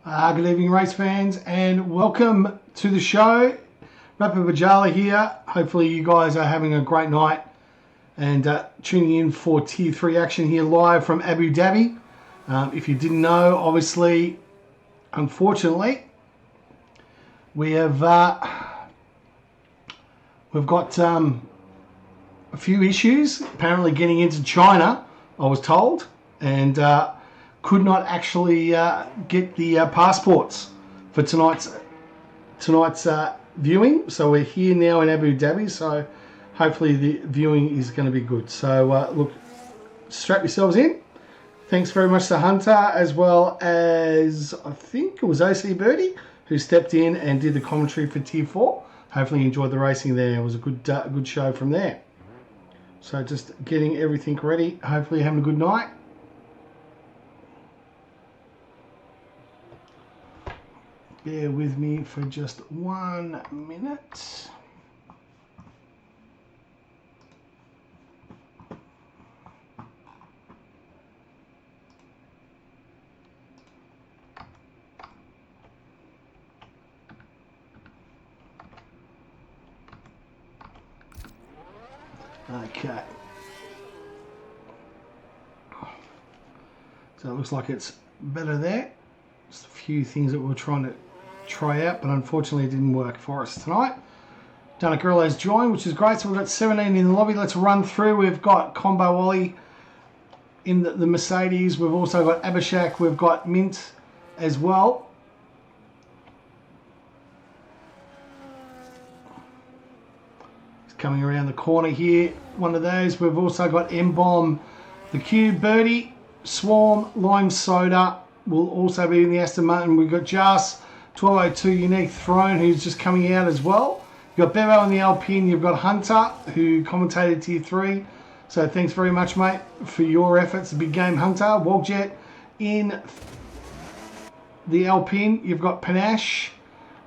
Good evening, race fans, and welcome to the show. Rapper Bajala here. Hopefully you guys are having a great night and tuning in for Tier 3 action here live from Abu Dhabi. If you didn't know, obviously, unfortunately, we've got a few issues apparently getting into China, I was told, and could not actually get the passports for tonight's viewing. So we're here now in Abu Dhabi, so hopefully the viewing is going to be good. So look, strap yourselves in. Thanks very much to Hunter, as well as I think it was OC Birdie who stepped in and did the commentary for Tier 4. Hopefully you enjoyed the racing there. It was a good show from there. So just getting everything ready. Hopefully you're having a good night. Bear with me for just 1 minute. Okay. So it looks like it's better there. Just a few things that we're trying to try out, but unfortunately it didn't work for us tonight. Dana Girl has joined, which is great. So we've got 17 in the lobby. Let's run through. We've got Combo Wally in the Mercedes. We've also got Abhishek. We've got Mint as well. It's coming around the corner here. One of those. We've also got M-Bomb, the Cube, Birdie, Swarm, Lime Soda will also be in the Aston Martin. We've got Jas, 1202 Unique Throne, who's just coming out as well. You've got Bevo in the Alpine. You've got Hunter, who commentated Tier 3. So thanks very much, mate, for your efforts. The big game, Hunter. Wogjet in the Alpine. You've got Panache,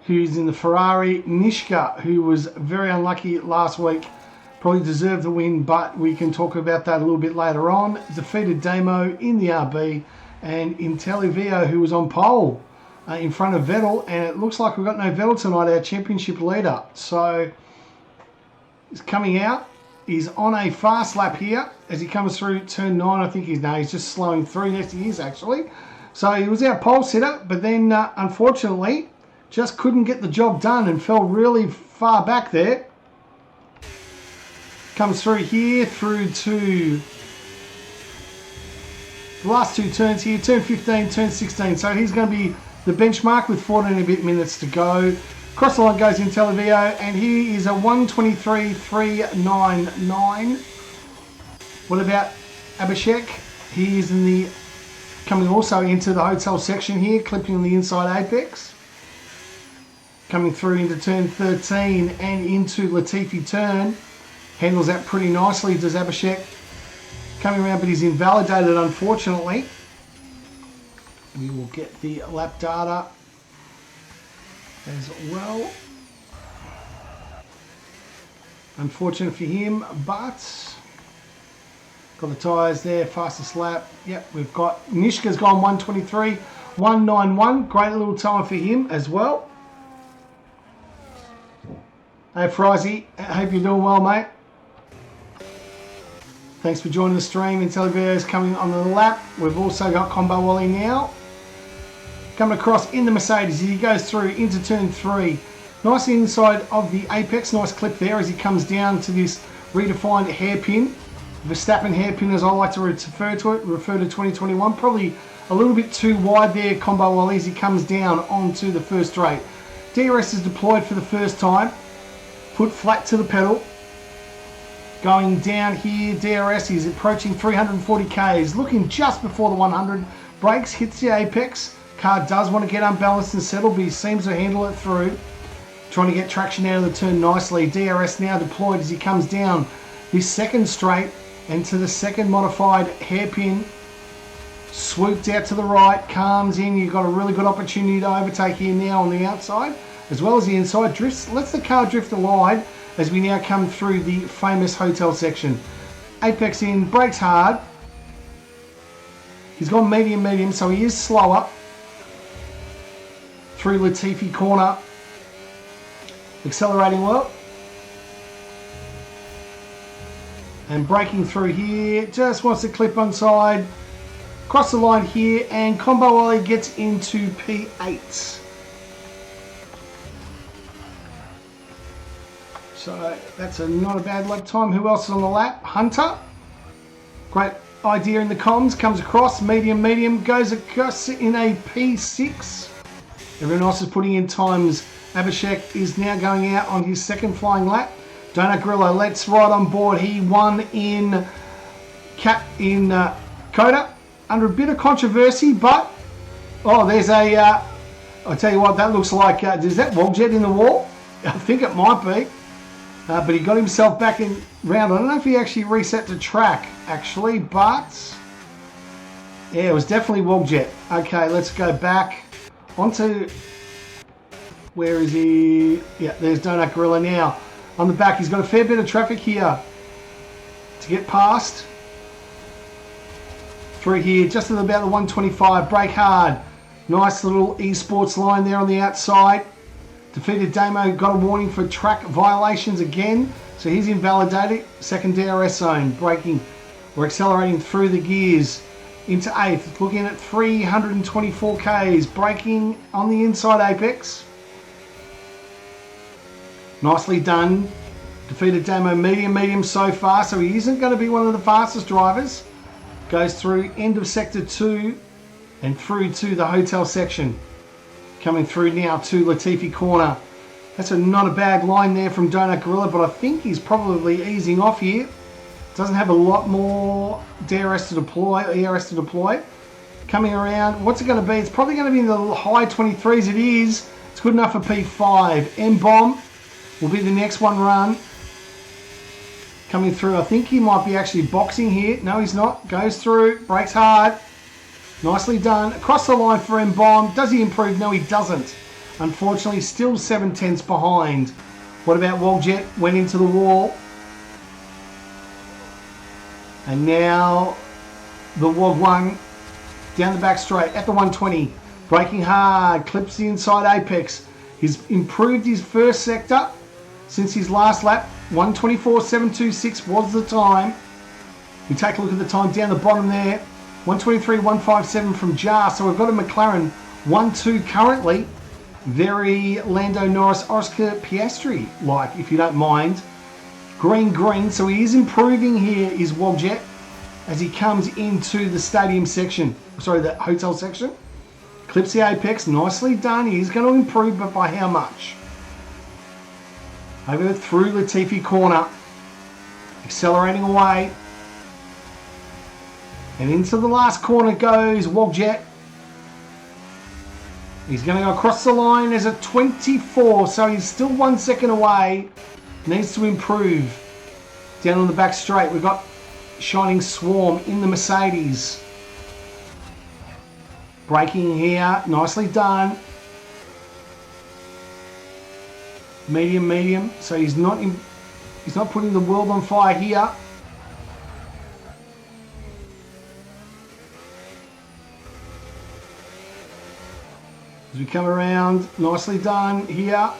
who's in the Ferrari. Nishka, who was very unlucky last week. Probably deserved the win, but we can talk about that a little bit later on. Defeated Damo in the RB. And Intellivio, who was on pole in front of Vettel. And it looks like we've got no Vettel tonight, our championship leader. So he's coming out. He's on a fast lap here as he comes through turn 9. I think he's just slowing through. Yes, he is actually. So he was our pole sitter, but then unfortunately just couldn't get the job done and fell really far back there. Comes through here through to the last two turns here, turn 15, turn 16. So he's going to be the benchmark with 14 and a bit minutes to go. Cross the line goes in Televio, and he is a 1:23.399. What about Abhishek? He is in the coming also into the hotel section here, clipping on the inside apex. Coming through into turn 13 and into Latifi turn. Handles that pretty nicely, does Abhishek. Coming around, but he's invalidated, unfortunately. We will get the lap data as well. Unfortunate for him, but got the tyres there, fastest lap. Yep, we've got Nishka's gone 1:23.191. Great little time for him as well. Hey, Frizy, I hope you're doing well, mate. Thanks for joining the stream. Intellivio is coming on the lap. We've also got Combo Wally now. Coming across in the Mercedes as he goes through into turn 3. Nice inside of the apex. Nice clip there as he comes down to this redefined hairpin. Verstappen hairpin, as I like to refer to it. Refer to 2021. Probably a little bit too wide there, Combo Wally, as he comes down onto the first straight. DRS is deployed for the first time. Foot flat to the pedal. Going down here, DRS is approaching 340 Ks, looking just before the 100. Brakes, hits the apex. Car does want to get unbalanced and settle, but he seems to handle it through. Trying to get traction out of the turn nicely. DRS now deployed as he comes down this second straight and to the second modified hairpin. Swooped out to the right, calms in. You've got a really good opportunity to overtake here now on the outside, as well as the inside. Drifts, lets the car drift wide as we now come through the famous hotel section. Apex in, brakes hard. He's gone medium, so he is slower. through Latifi corner. Accelerating well. And braking through here. Just wants to clip on side. Cross the line here. And Combo Ollie gets into P8. So that's not a bad lap time. Who else is on the lap? Hunter. Great idea in the comms. Comes across. Medium. Goes across in a P6. Everyone else is putting in times. Abhishek is now going out on his second flying lap. Donut Grillo, let's ride on board. He won in Coda under a bit of controversy, but there's a. I'll tell you what, that looks like. Is that Wogjet in the wall? I think it might be. But he got himself back in round. I don't know if he actually reset the track, actually, but yeah, it was definitely Wogjet. Okay, let's go back onto. Where is he? Yeah, there's Donut Gorilla now. On the back, he's got a fair bit of traffic here to get past. Through here, just at about the 125, brake hard. Nice little esports line there on the outside. Defeated Damo, got a warning for track violations again. So he's invalidated. Second DRS zone, braking. We're accelerating through the gears into 8th. Looking at 324 Ks. Braking on the inside apex. Nicely done. Defeated Damo medium so far, so he isn't going to be one of the fastest drivers. Goes through end of sector 2 and through to the hotel section. Coming through now to Latifi corner. That's not a bad line there from Donut Gorilla, but I think he's probably easing off here. Doesn't have a lot more DRS to deploy, ERS to deploy. Coming around, what's it going to be? It's probably going to be in the high 23s. It is. It's good enough for P5. M-Bomb will be the next one run. Coming through, I think he might be actually boxing here. No, he's not. Goes through, brakes hard. Nicely done. Across the line for M-Bomb. Does he improve? No, he doesn't. Unfortunately, still 7/10ths behind. What about Wogjet? Went into the wall. And now the Wog 1 down the back straight at the 120. Braking hard. Clips the inside apex. He's improved his first sector since his last lap. 124.726 was the time. We take a look at the time down the bottom there. 123.157 from Jar. So we've got a McLaren 1-2 currently. Very Lando Norris, Oscar Piastri like, if you don't mind. Green. So he is improving here, is Wogjet, as he comes into the stadium section. Sorry, the hotel section. Clips the apex. Nicely done. He's going to improve, but by how much? Over through Latifi corner. Accelerating away. And into the last corner goes Wogjet. He's going to go across the line as a 24, so he's still 1 second away. Needs to improve. Down on the back straight, we've got Shining Swarm in the Mercedes. Braking here, nicely done. Medium. So he's not putting the world on fire here. As we come around, nicely done here.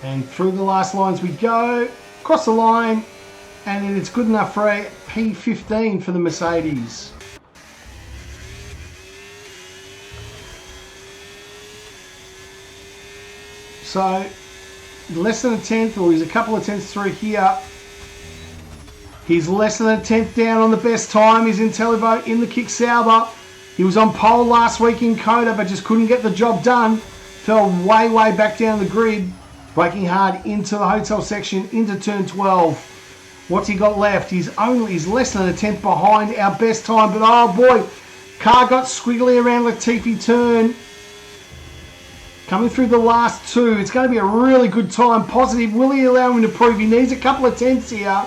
And through the last lines we go. Across the line. And it's good enough for a P15 for the Mercedes. So, less than a tenth, or he's a couple of tenths through here. He's less than a tenth down on the best time. He's in Televo in the Kick Sauber. He was on pole last week in Coda, but just couldn't get the job done. Fell way back down the grid. Braking hard into the hotel section, into turn 12. What's he got left? He's less than a tenth behind our best time, but oh boy, car got squiggly around Latifi turn. Coming through the last two. It's going to be a really good time. Positive. Will he allow him to prove? He needs a couple of tenths here.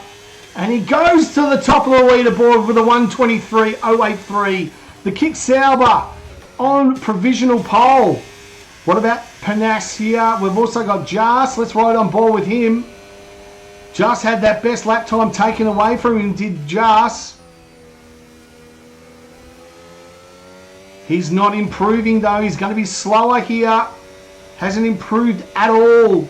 And he goes to the top of the leaderboard with a 123.083. The Kick Sauber on provisional pole. What about Panas here? We've also got Jas. Let's ride on board with him. Just had that best lap time taken away from him, did Just. He's not improving though. He's going to be slower here. Hasn't improved at all.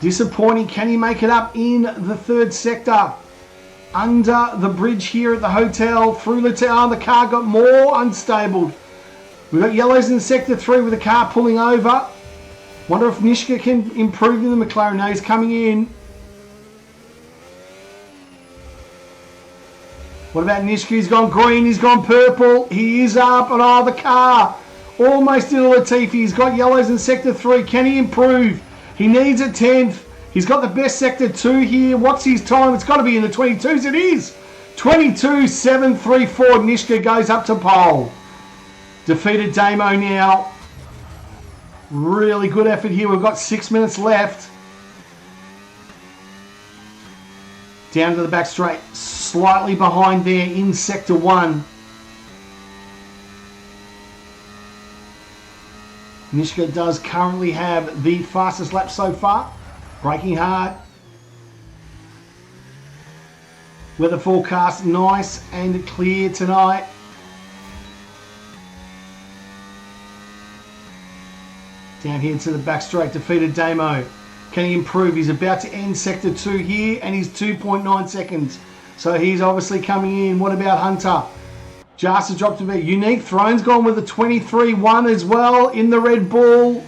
Disappointing. Can he make it up in the third sector? Under the bridge here at the hotel. Through the car got more unstable. We've got yellows in sector 3 with the car pulling over. Wonder if Nishka can improve in the McLaren. No, he's coming in. What about Nishka? He's gone green, he's gone purple. He is up, and oh, the car almost in Latifi. He's got yellows in sector 3. Can he improve? He needs a 10th. He's got the best sector 2 here. What's his time? It's got to be in the 22s. It is. 22.734. Nishka goes up to pole. Defeated Damo now. Really good effort here. We've got 6 minutes left. Down to the back straight. Slightly behind there in sector 1. Nishka does currently have the fastest lap so far. Braking hard. Weather forecast nice and clear tonight. Down here to the back straight, defeated Damo. Can he improve? He's about to end sector 2 here, and he's 2.9 seconds. So he's obviously coming in. What about Hunter? Just has dropped a bit. Unique Throne's gone with a 23-1 as well in the Red Bull.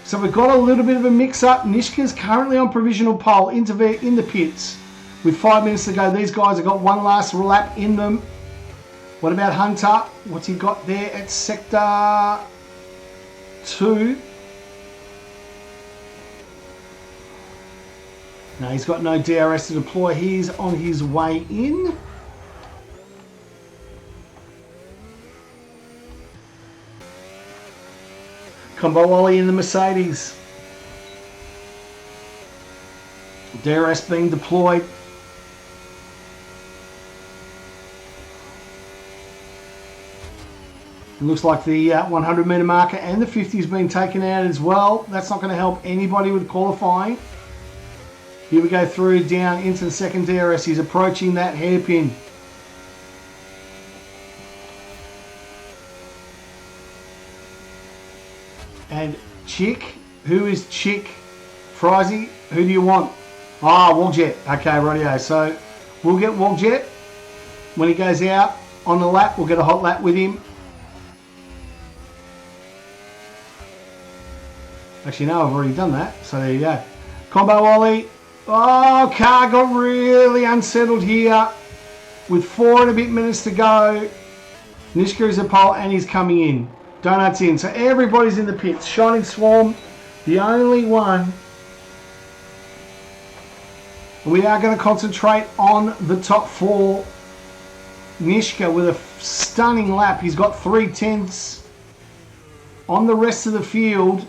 So we've got a little bit of a mix-up. Nishka's currently on provisional pole in the pits. With 5 minutes to go, these guys have got one last lap in them. What about Hunter? What's he got there at sector 2? No, he's got no DRS to deploy. He's on his way in. Kombawali in the Mercedes. DRS being deployed. It looks like the 100 metre marker and the 50 has been taken out as well. That's not going to help anybody with qualifying. Here we go through down into the second DRS. He's approaching that hairpin. And Chick, who is Chick? Frizy, who do you want? Ah, Waljet. Okay, rightio. So we'll get Waljet when he goes out on the lap. We'll get a hot lap with him. Actually, no, I've already done that. So there you go. Combo Ollie. Oh, car got really unsettled here with 4 and a bit minutes to go. Nishka is a pole and he's coming in. Donuts in. So everybody's in the pits. Shining Swarm, the only one. We are going to concentrate on the top 4. Nishka with a stunning lap. He's got 3/10 on the rest of the field.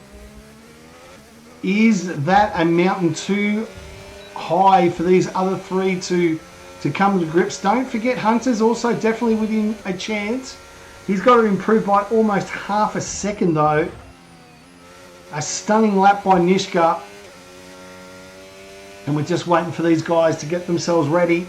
Is that a mountain too high for these other 3 to come to grips? Don't forget Hunter's also definitely within a chance. He's got to improve by almost half a second though. A stunning lap by Nishka. And we're just waiting for these guys to get themselves ready.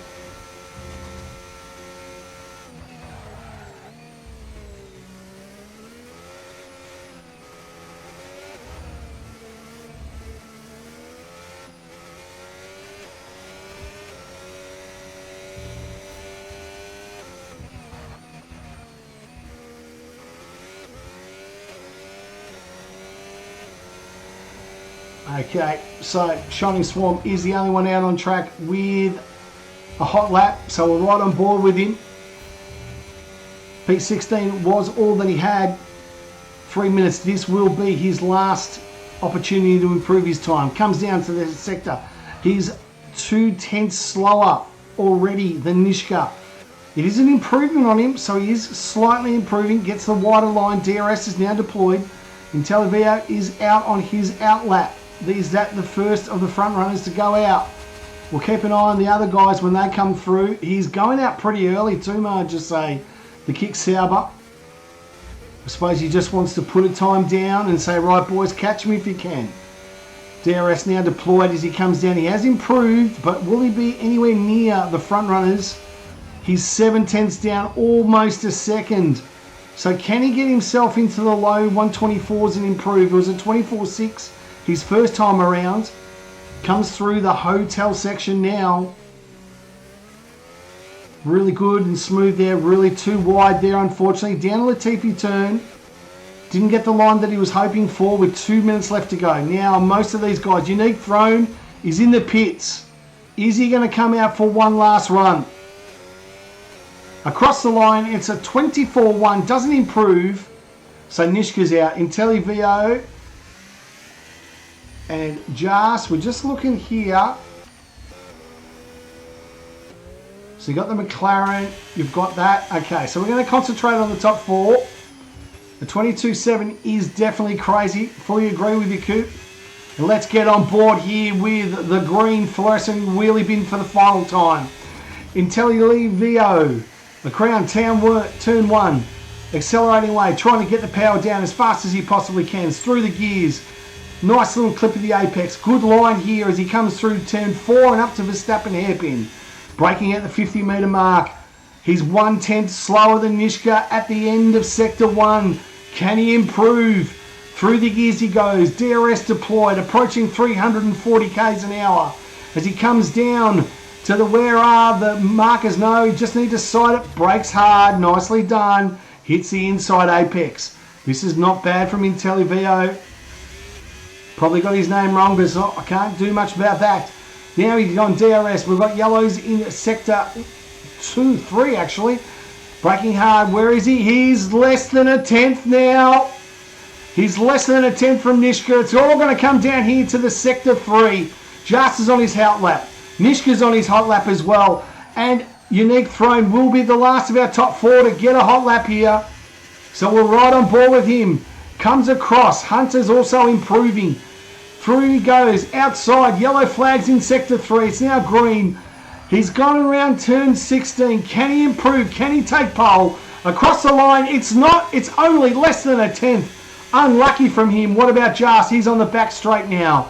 Okay, so Shining Swarm is the only one out on track with a hot lap, so we're right on board with him. P16 was all that he had. 3 minutes. This will be his last opportunity to improve his time. Comes down to the sector. He's 2/10 slower already than Nishka. It is an improvement on him, so he is slightly improving. Gets the wider line. DRS is now deployed. Intelivio is out on his out lap. Is that the first of the front runners to go out? We'll keep an eye on the other guys when they come through. He's going out pretty early too, may I just say. The Kick Sauber. I suppose he just wants to put a time down and say, right boys, catch me if you can. DRS now deployed as he comes down. He has improved, but will he be anywhere near the front runners? He's 7/10ths down, almost a second. So can he get himself into the low 124s and improve? It was a 24.6 his first time around. Comes through the hotel section now. Really good and smooth there. Really too wide there, unfortunately. Down a Latifi turn. Didn't get the line that he was hoping for with 2 minutes left to go. Now, most of these guys, Unique Throne is in the pits. Is he going to come out for one last run? Across the line, it's a 24-1. Doesn't improve. So Nishka's out. IntelliVio and Jas. We're just looking here. So you got the McLaren. You've got that. Okay, so we're going to concentrate on the top four. The 22.7 is definitely crazy. Fully agree with you, Coop. And let's get on board here with the green fluorescent wheelie bin for the final time. IntelliVio, the Crown turn one. Accelerating away, trying to get the power down as fast as he possibly can. Through the gears. Nice little clip of the apex. Good line here as he comes through turn 4 and up to Verstappen hairpin. Braking at the 50 metre mark. He's 1/10 slower than Nishka at the end of sector 1. Can he improve? Through the gears he goes. DRS deployed, approaching 340 k's an hour. As he comes down to the where are the markers? No, you just need to sight it. Brakes hard, nicely done. Hits the inside apex. This is not bad from IntelliVio. Probably got his name wrong, but I can't do much about that. Now he's on DRS. We've got yellows in sector 2, 3 actually. Braking hard. Where is he? He's less than a 10th now. He's less than a 10th from Nishka. It's all going to come down here to the sector 3. Just is on his hot lap. Nishka's on his hot lap as well. And Unique Throne will be the last of our top 4 to get a hot lap here. So we're right on board with him. Comes across. Hunter's also improving. Through he goes. Outside. Yellow flags in sector 3. It's now green. He's gone around turn 16. Can he improve? Can he take pole? Across the line, it's not. It's only less than a 10th. Unlucky from him. What about Jas? He's on the back straight now.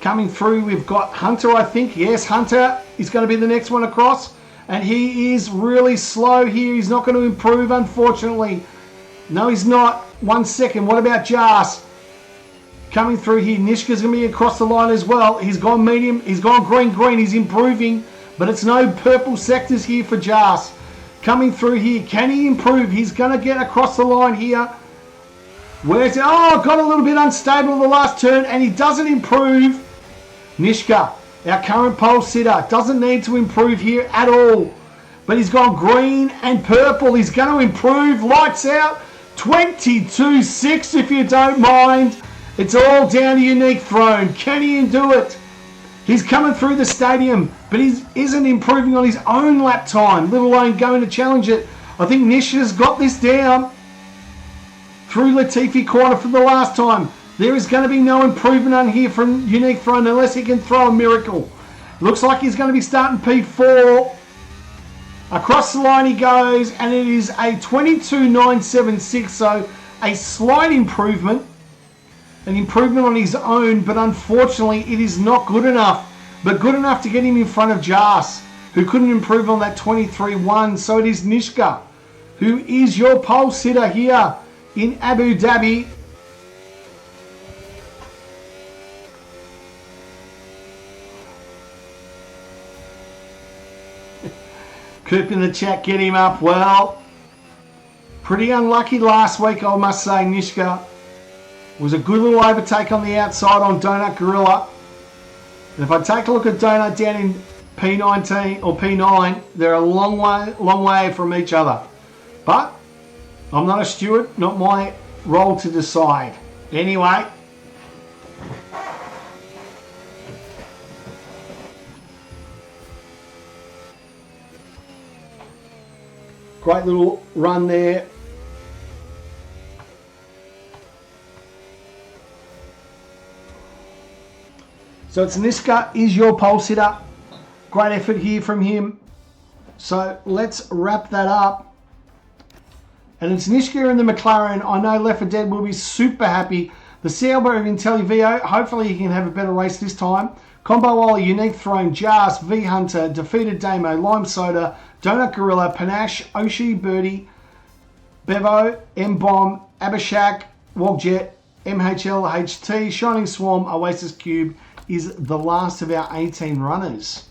Coming through, we've got Hunter, I think. Yes, Hunter is going to be the next one across. And he is really slow here. He's not going to improve, unfortunately. No, he's not. 1 second. What about Jas? Coming through here. Nishka's going to be across the line as well. He's gone medium. He's gone green. He's improving. But it's no purple sectors here for Jas. Coming through here. Can he improve? He's going to get across the line here. Where's it? Oh, got a little bit unstable in the last turn. And he doesn't improve. Nishka, our current pole sitter, doesn't need to improve here at all. But he's gone green and purple. He's going to improve. Lights out. 22.6 if you don't mind. It's all down to Unique Throne. Can he do it? He's coming through the stadium, but he isn't improving on his own lap time, let alone going to challenge it. I think Nisha's got this down. Through Latifi corner for the last time. There is going to be no improvement on here from Unique Throne unless he can throw a miracle. Looks like he's going to be starting P4. Across the line he goes, and it is a 22.976, so a slight improvement. An improvement on his own, but unfortunately it is not good enough. But good enough to get him in front of Jas, who couldn't improve on that 23.1. So it is Nishka, who is your pole sitter here in Abu Dhabi. Coop in the chat, get him up. Well, pretty unlucky last week, I must say, Nishka. Was a good little overtake on the outside on Donut Gorilla. And if I take a look at Donut down in P19 or P9, they're a long way from each other. But I'm not a steward, not my role to decide. Anyway. Great little run there. So it's Nishka is your pole sitter. Great effort here from him. So let's wrap that up. And it's Nishka and the McLaren. I know Left 4 Dead will be super happy. The Sauber of IntelliVio, hopefully he can have a better race this time. Combo Wally, Unique Throne, Jas, V Hunter, Defeated Damo, Lime Soda, Donut Gorilla, Panache, Oshi, Birdie, Bevo, M-Bomb, Abhishek, Wogjet, MHL, HT, Shining Swarm, Oasis Cube is the last of our 18 runners.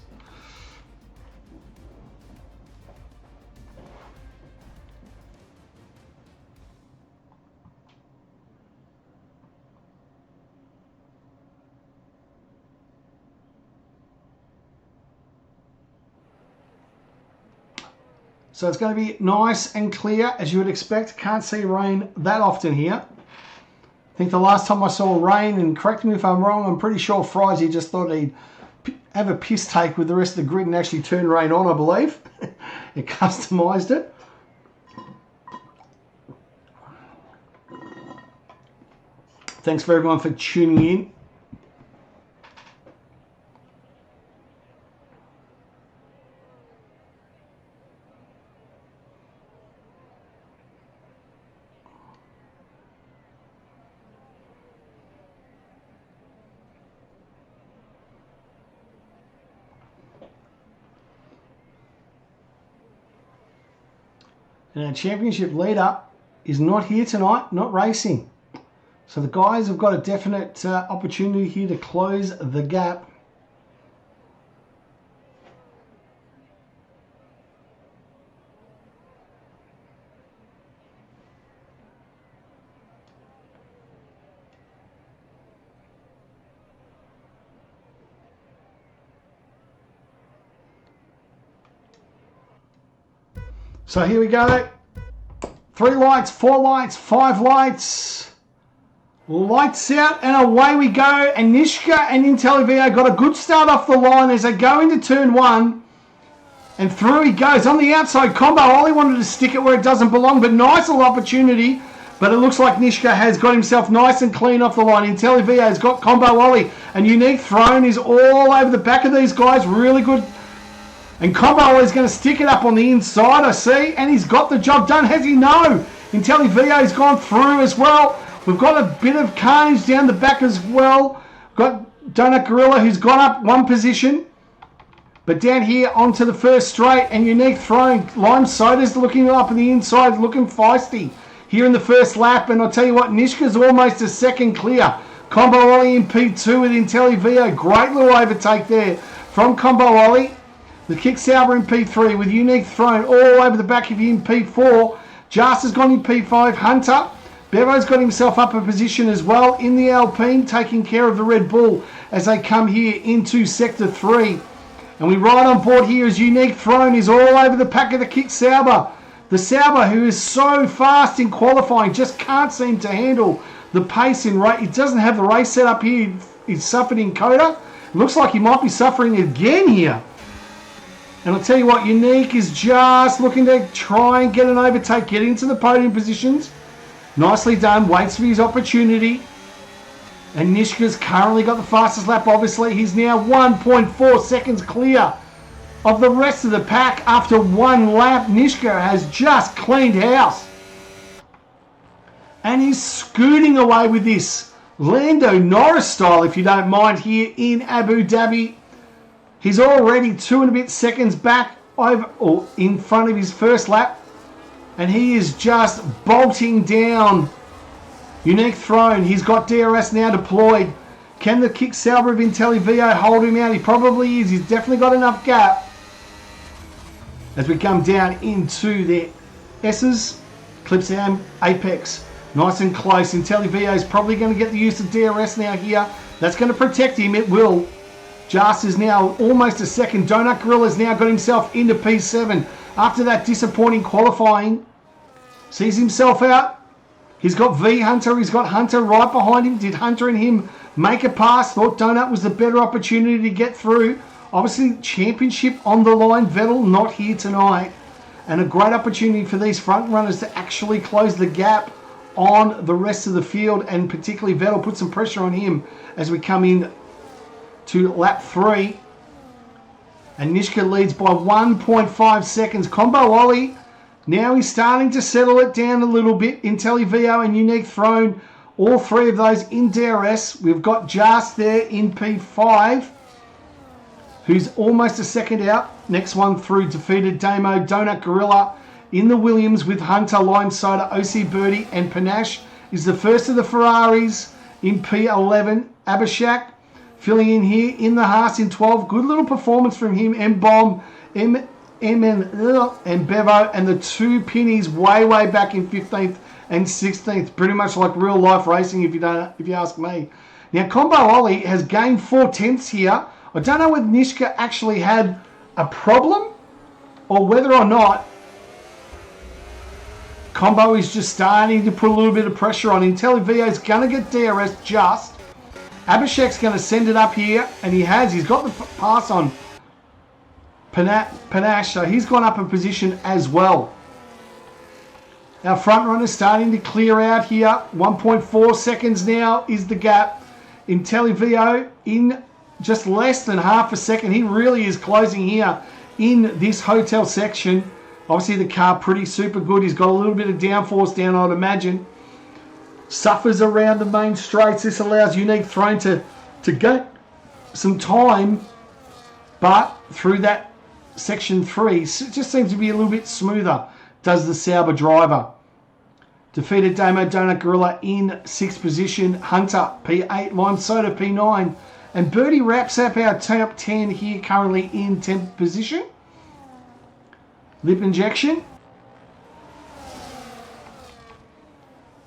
So it's going to be nice and clear, as you would expect. Can't see rain that often here. I think the last time I saw rain, and correct me if I'm wrong, I'm pretty sure Frizy just thought he'd have a piss take with the rest of the grid and actually turn rain on, I believe. It customised it. Thanks for everyone for tuning in. And our championship leader is not here tonight, not racing. So the guys have got a definite opportunity here to close the gap. So here we go. 3 lights, 4 lights, 5 lights. Lights out and away we go. And Nishka and IntelliVio got a good start off the line as they go into turn 1. And through he goes. On the outside, Combo Ollie wanted to stick it where it doesn't belong, but nice little opportunity. But it looks like Nishka has got himself nice and clean off the line. IntelliVio has got Combo Ollie. And Unique Throne is all over the back of these guys. Really good. And Combo is going to stick it up on the inside, I see. And he's got the job done. Has he? No. IntelliVio's gone through as well. We've got a bit of carnage down the back as well. Got Donut Gorilla who's gone up 1 position. But down here onto the first straight. And Unique Throne. Lime Soda's looking up on the inside, looking feisty here in the first lap. And I'll tell you what, Nishka's almost a second clear. Combo Ollie in P2 with IntelliVio. Great little overtake there from Combo Ollie. The Kick Sauber in P3 with Unique Throne all over the back of you in P4. Jas has gone in P5. Hunter. Bevo's got himself up a position as well in the Alpine, taking care of the Red Bull as they come here into Sector 3. And we ride on board here as Unique Throne is all over the pack of the Kick Sauber. The Sauber, who is so fast in qualifying, just can't seem to handle the pace in race. It doesn't have the race set up here. He's suffered in Coda. Looks like he might be suffering again here. And I'll tell you what, Unique is just looking to try and get an overtake, get into the podium positions. Nicely done, waits for his opportunity. And Nishka's currently got the fastest lap, obviously. He's now 1.4 seconds clear of the rest of the pack after 1 lap. Nishka has just cleaned house. And he's scooting away with this Lando Norris style, if you don't mind, here in Abu Dhabi. He's already 2 and a bit seconds back over or in front of his first lap. And he is just bolting down. Unique Throne. He's got DRS now deployed. Can the Kick Sauber of IntelliVio hold him out? He probably is. He's definitely got enough gap. As we come down into the S's. Clips down. Apex. Nice and close. IntelliVio is probably going to get the use of DRS now here. That's going to protect him. It will. Jas is now almost a second. Donut Gorilla's now got himself into P7. After that disappointing qualifying. Sees himself out. He's got V Hunter. He's got Hunter right behind him. Did Hunter and him make a pass? Thought Donut was the better opportunity to get through. Obviously, championship on the line. Vettel not here tonight. And a great opportunity for these front runners to actually close the gap on the rest of the field. And particularly Vettel, put some pressure on him as we come in to lap 3. And Nishka leads by 1.5 seconds. Combo Ollie, now he's starting to settle it down a little bit. IntelliVio and Unique Throne All three of those in DRS. We've got Just there in P5, who's almost a second out. Next one through defeated Damo, Donut Gorilla in the Williams with Hunter, Lime Soda, OC Birdie and Panache is the first of the Ferraris in P11. Abhishek filling in here in the Haas in 12. Good little performance from him. M-Bomb, and Bevo, and the two Pinnies way back in 15th and 16th. Pretty much like real life racing if you ask me. Now Combo Ollie has gained 4/10 here. I don't know whether Nishka actually had a problem or whether or not Combo is just starting to put a little bit of pressure on. IntelliVio's going to get DRS just. Abhishek's going to send it up here, and he has. He's got the pass on Panache, so he's gone up a position as well. Our front runner's starting to clear out here. 1.4 seconds now is the gap. IntelliVio in just less than half a second. He really is closing here in this hotel section. Obviously the car pretty super good. He's got a little bit of downforce down, I'd imagine. Suffers around the main straights. This allows Unique Throne to get some time, but through that section 3, it just seems to be a little bit smoother, does the Sauber driver. Defeated Damo, Donut Gorilla in 6th position. Hunter, P8, Lime Soda, P9. And Birdie wraps up our top 10 here, currently in 10th position. Lip injection.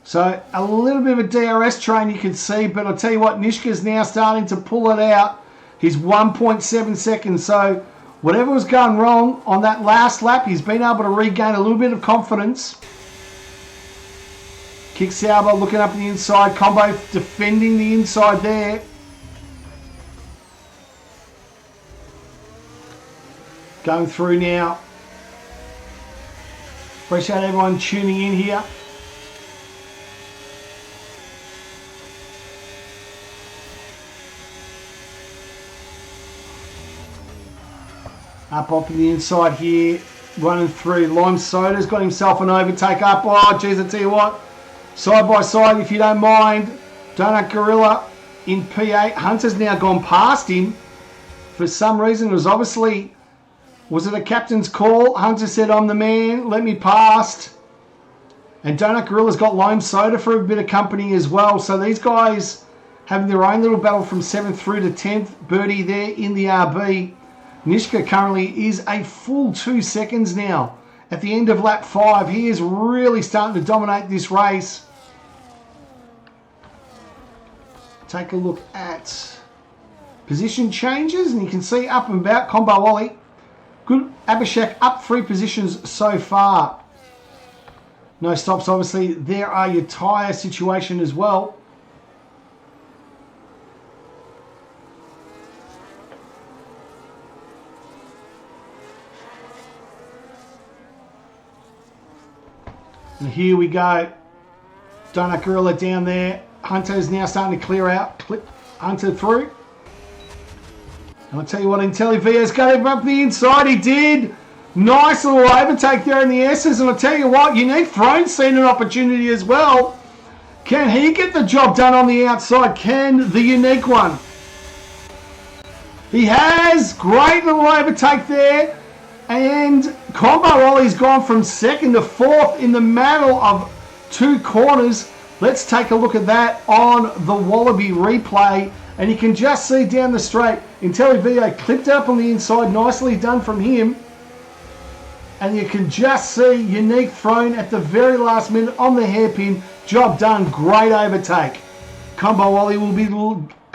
So a little bit of a DRS train you can see, but I'll tell you what, Nishka's now starting to pull it out. He's 1.7 seconds. So whatever was going wrong on that last lap, he's been able to regain a little bit of confidence. Kick Sauber looking up the inside. Combo defending the inside there. Going through now. Appreciate everyone tuning in here. Up off the inside here. Running through. Lime Soda's got himself an overtake up. Oh, geez, I tell you what. Side by side, if you don't mind. Donut Gorilla in P8. Hunter's now gone past him. For some reason, it was obviously... Was it a captain's call? Hunter said, I'm the man, let me past. And Donut Gorilla's got Lime Soda for a bit of company as well. So these guys having their own little battle from 7th through to 10th. Birdie there in the RB. Nishka currently is a full 2 seconds now. At the end of lap 5, he is really starting to dominate this race. Take a look at position changes, and you can see up and about Combo Ollie. Good. Abhishek up 3 positions so far. No stops, obviously. There are your tyre situation as well. And here we go. Donut Gorilla down there. Hunter's now starting to clear out. Clip Hunter through. And I'll tell you what, IntelliVio's got him up the inside. He did. Nice little overtake there in the S's. And I'll tell you what, Unique Throne's seen an opportunity as well. Can he get the job done on the outside? Can the Unique one? He has. Great little overtake there. And Combo Ollie's gone from 2nd to 4th in the matter of 2 corners. Let's take a look at that on the Wallaby replay. And you can just see down the straight, IntelliVio clipped up on the inside. Nicely done from him. And you can just see Unique Throne at the very last minute on the hairpin. Job done. Great overtake. Combo Ollie will be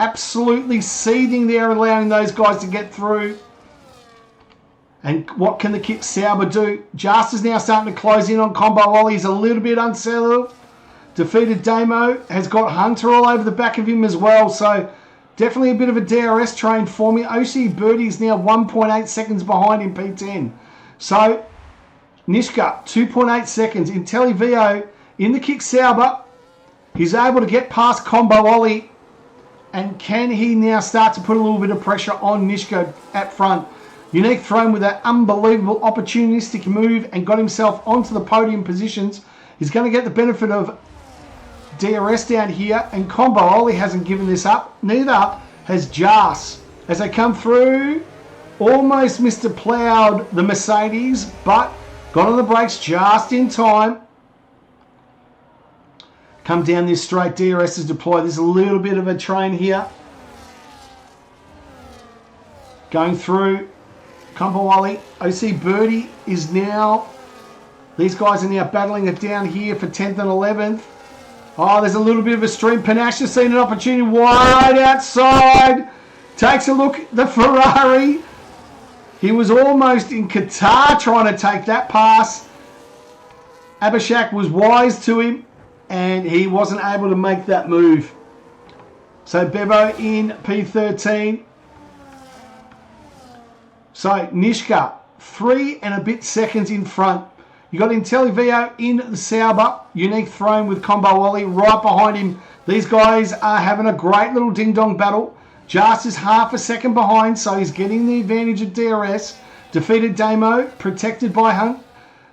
absolutely seething there, allowing those guys to get through. And what can the Kip Sauber do? Just is now starting to close in on Combo Ollie. He's a little bit unsettled. Defeated Damo has got Hunter all over the back of him as well. So definitely a bit of a DRS train for me. OC Birdie is now 1.8 seconds behind in P10. So Nishka, 2.8 seconds. IntelliVio in the Kick Sauber. He's able to get past Combo Ollie. And can he now start to put a little bit of pressure on Nishka at front? Unique Throne with that unbelievable opportunistic move and got himself onto the podium positions. He's going to get the benefit of DRS down here, and Combo Ollie hasn't given this up. Neither has Jas. As they come through, almost Mr. Plowed the Mercedes, but got on the brakes just in time. Come down this straight, DRS is deployed. There's a little bit of a train here. Going through, Combo Ollie. OC Birdie is now, these guys are now battling it down here for 10th and 11th. Oh, there's a little bit of a stream. Panache has seen an opportunity wide outside. Takes a look at the Ferrari. He was almost in Qatar trying to take that pass. Abhishek was wise to him, and he wasn't able to make that move. So Bevo in P13. So Nishka, 3 and a bit seconds in front. You got IntelliVio in the Sauber. Unique Throne with Combo Ollie right behind him. These guys are having a great little ding-dong battle. Jas is half a second behind, so he's getting the advantage of DRS. Defeated Damo, protected by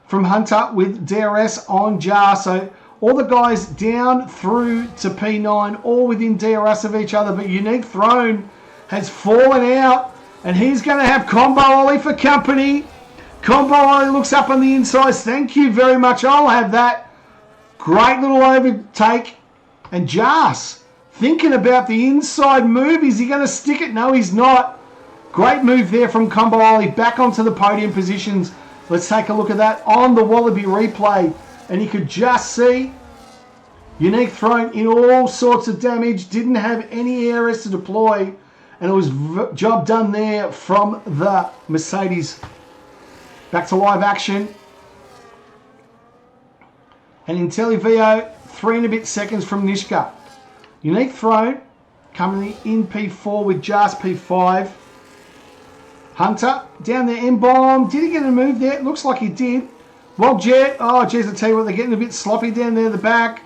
from Hunter with DRS on Jas. So all the guys down through to P9, all within DRS of each other. But Unique Throne has fallen out, and he's going to have Combo Ollie for company. Combo Ollie looks up on the inside. Thank you very much. I'll have that. Great little overtake. And Jas thinking about the inside move. Is he going to stick it? No, he's not. Great move there from Combo Ollie. Back onto the podium positions. Let's take a look at that on the Wallaby replay. And you could just see Unique Throne in all sorts of damage. Didn't have any ARS to deploy. And it was job done there from the Mercedes. Back to live action. And IntelliVio, 3 and a bit seconds from Nishka. Unique Throne coming in P4 with Jas P5. Hunter down there, M-Bomb. Did he get a move there? It looks like he did. Wogjet. Oh, geez, I tell you what, they're getting a bit sloppy down there at the back.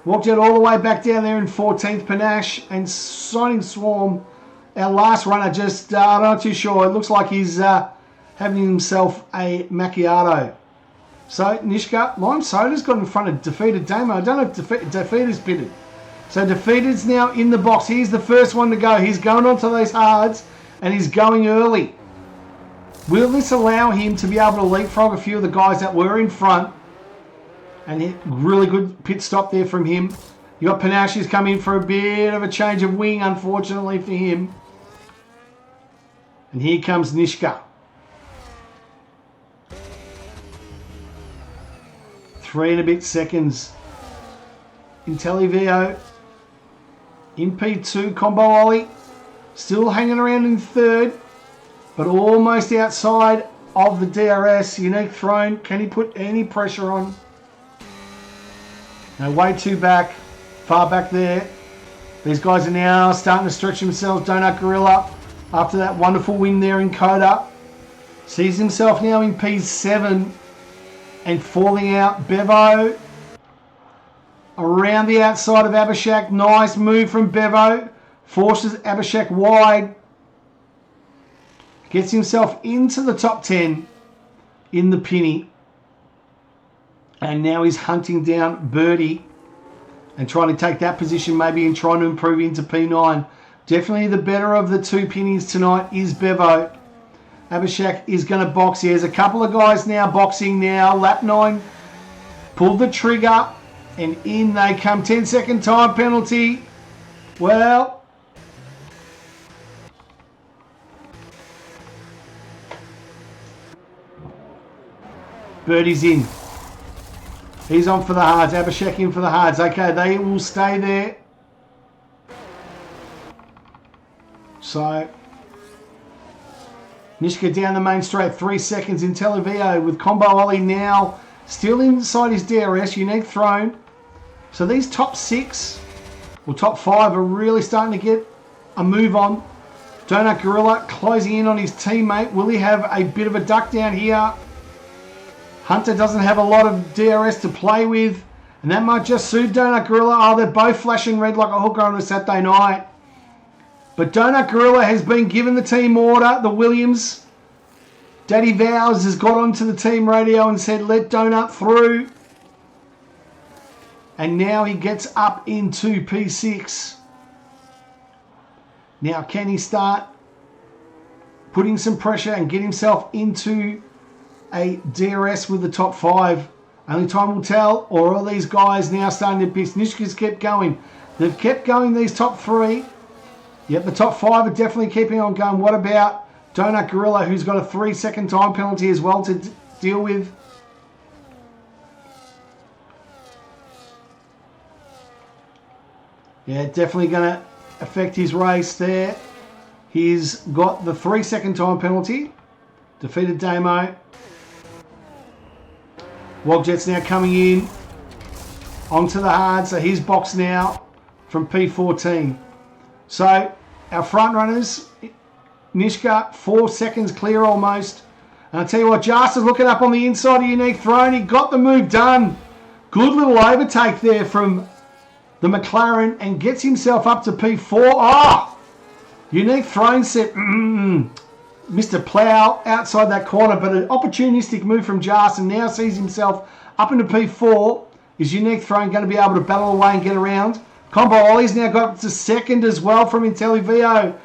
Wogjet all the way back down there in 14th. Panache and Signing Swarm. Our last runner just, I'm not too sure. It looks like he's having himself a macchiato. So Nishka, Lime Soda's got in front of Defeated Damo. I don't know if Defeated's pitted. So Defeated's now in the box. He's the first one to go. He's going onto those hards, and he's going early. Will this allow him to be able to leapfrog a few of the guys that were in front? And really good pit stop there from him. You got Panache's coming in for a bit of a change of wing, unfortunately for him. And here comes Nishka. 3 and a bit seconds. IntelliVio in P2. Combo Ollie still hanging around in 3rd, but almost outside of the DRS. Unique Throne, can he put any pressure on? No, way too back, far back there. These guys are now starting to stretch themselves. Donut Gorilla, after that wonderful win there in Coda, sees himself now in P7 and falling out. Bevo around the outside of Abhishek. Nice move from Bevo. Forces Abhishek wide. Gets himself into the top 10 in the Pinny. And now he's hunting down Birdie and trying to take that position maybe and trying to improve into P9. Definitely the better of the 2 Pinnies tonight is Bevo. Abhishek is going to box. There's a couple of guys now boxing now. Lap 9 pulled the trigger and in they come. 10-second time penalty. Well, Birdie's in. He's on for the hards. Abhishek in for the hards. Okay, they will stay there. So Nishka down the main straight, 3 seconds. IntelliVio with Combo Ollie now still inside his DRS. Unique Throne. So these top 6 or top 5 are really starting to get a move on. Donut Gorilla closing in on his teammate. Will he have a bit of a duck down here? Hunter doesn't have a lot of DRS to play with, and that might just suit Donut Gorilla. Oh, they're both flashing red like a hooker on a Saturday night. But Donut Gorilla has been given the team order. The Williams, Daddy Vows has got onto the team radio and said, let Donut through. And now he gets up into P6. Now can he start putting some pressure and get himself into a DRS with the top 5? Only time will tell. Or are these guys now starting to piss? Nishka's kept going. They've kept going, these top 3. Yep, the top 5 are definitely keeping on going. What about Donut Gorilla, who's got a 3-second time penalty as well to deal with? Yeah, definitely going to affect his race there. He's got the 3-second time penalty. Defeated Damo. Wogjet's now coming in onto the hard, so he's boxed now from P14. So our front runners, Nishka, 4 seconds clear almost. And I'll tell you what, Jas is looking up on the inside of Unique Throne. He got the move done. Good little overtake there from the McLaren and gets himself up to P4. Oh! Unique Throne set. Mr. Plough outside that corner, but an opportunistic move from Jas, and now sees himself up into P4. Is Unique Throne going to be able to battle away and get around? Combo Ollie's now got up to second as well from IntelliVio.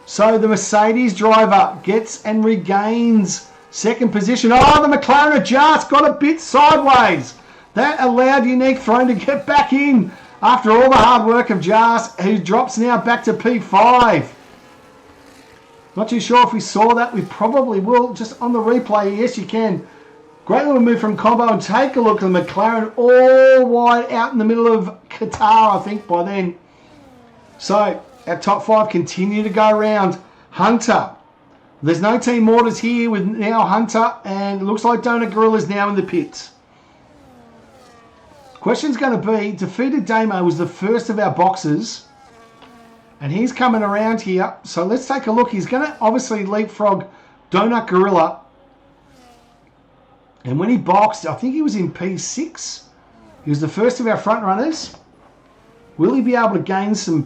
So the Mercedes driver gets and regains second position. Oh, the McLaren of Jas got a bit sideways. That allowed Unique Throne to get back in after all the hard work of Jas, who drops now back to P5. Not too sure if we saw that. We probably will just on the replay. Yes, you can. Great little move from Combo, and take a look at the McLaren all wide out in the middle of Qatar, I think, by then. So our top 5 continue to go around. Hunter. There's no Team Mortars here with now Hunter, and it looks like Donut Gorilla's now in the pits. Question's going to be, Defeated Damo was the first of our boxes, and he's coming around here. So let's take a look. He's going to obviously leapfrog Donut Gorilla. And when he boxed, I think he was in P6. He was the first of our front runners. Will he be able to gain some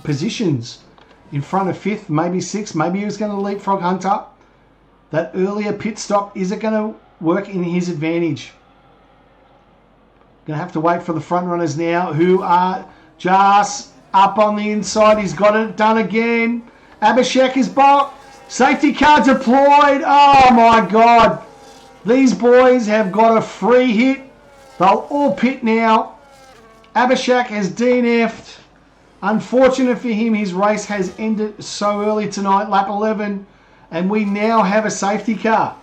positions in front of 5th, maybe 6th? Maybe he was going to leapfrog Hunter. That earlier pit stop, is it going to work in his advantage? Going to have to wait for the front runners now, who are Jas up on the inside. He's got it done again. Abhishek is bought. Safety car deployed. Oh my God. These boys have got a free hit. They'll all pit now. Abhishek has DNF'd. Unfortunate for him, his race has ended so early tonight, lap 11, and we now have a safety car.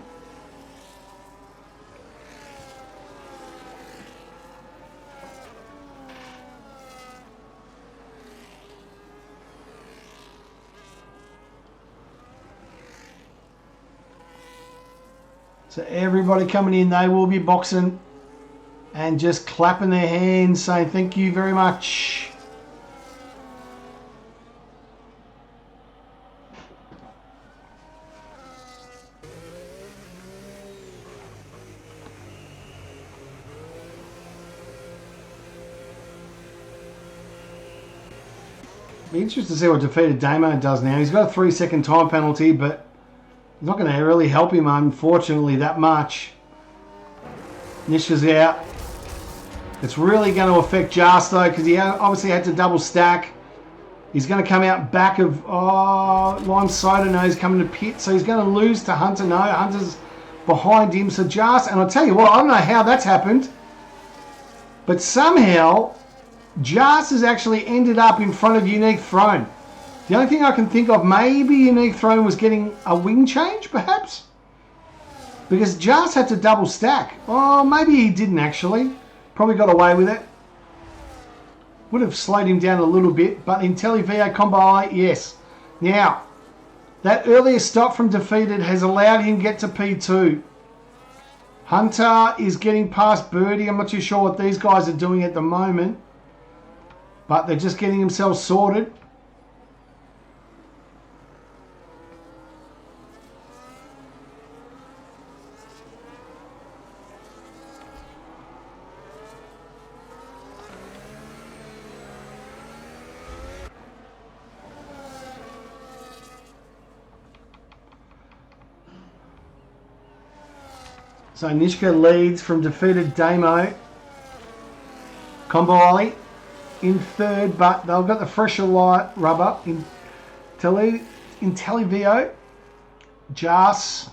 So everybody coming in, they will be boxing and just clapping their hands, saying thank you very much. Be interested to see what Defeated Damo does now. He's got a 3-second time penalty, but it's not going to really help him, unfortunately, that much. Nishka's out. It's really going to affect Jas, though, because he obviously had to double stack. He's going to come out back of Lime Soda. No, he's coming to pit, so he's going to lose to Hunter. No, Hunter's behind him. So Jas, and I'll tell you what, I don't know how that's happened, but somehow Jas has actually ended up in front of Unique Throne. The only thing I can think of, maybe Unique Throne was getting a wing change, perhaps? Because Jas had to double stack. Oh, maybe he didn't actually. Probably got away with it. Would have slowed him down a little bit, but IntelliVio Combo, yes. Now, that earlier stop from Defeated has allowed him to get to P2. Hunter is getting past Birdie. I'm not too sure what these guys are doing at the moment, but they're just getting themselves sorted. So Nishka leads from Defeated Damo. Combo Ollie in third, but they've got the fresher light rubber in Televio, Jas,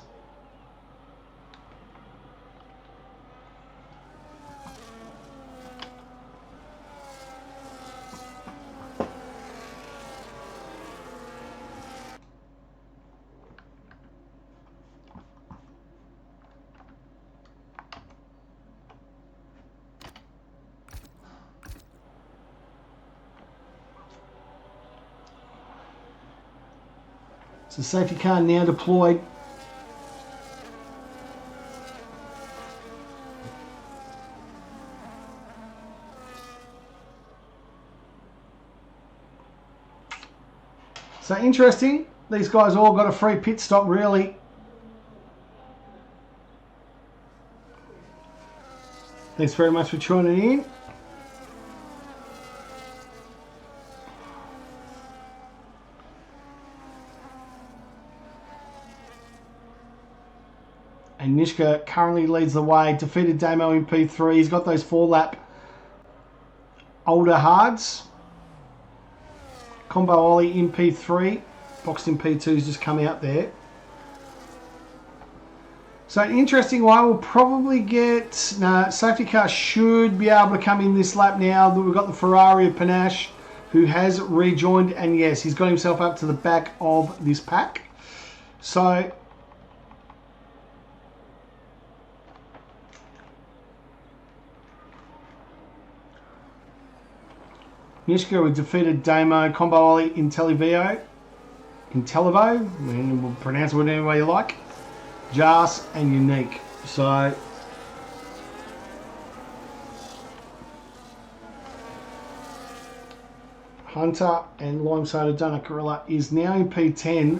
so safety car now deployed. So interesting, these guys all got a free pit stop really. Thanks very much for tuning in. And Nishka currently leads the way, defeated Damo in P3. He's got those 4-lap older hards. Combo Ollie in P3. Boxed in P2's just come out there. So an interesting one. We'll probably get... safety car should be able to come in this lap now that we've got the Ferrari of Panache, who has rejoined. And yes, he's got himself up to the back of this pack. So... Nishka with defeated Damo, Combo Ollie in Televo, and we'll pronounce it whatever way you like, Jas and Unique. So Hunter and Lime Soda Donut Gorilla is now in P10.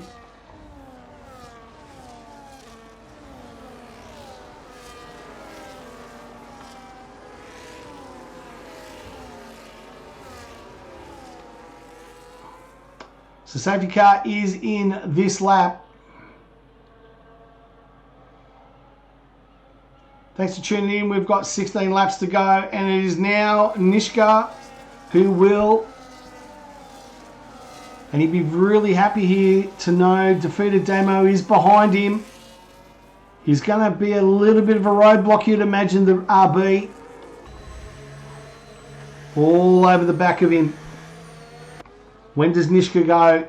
So safety car is in this lap. Thanks for tuning in. We've got 16 laps to go, and it is now Nishka who will, and he'd be really happy here to know defeated Damo is behind him. He's going to be a little bit of a roadblock, you'd imagine, the RB all over the back of him. When does Nishka go?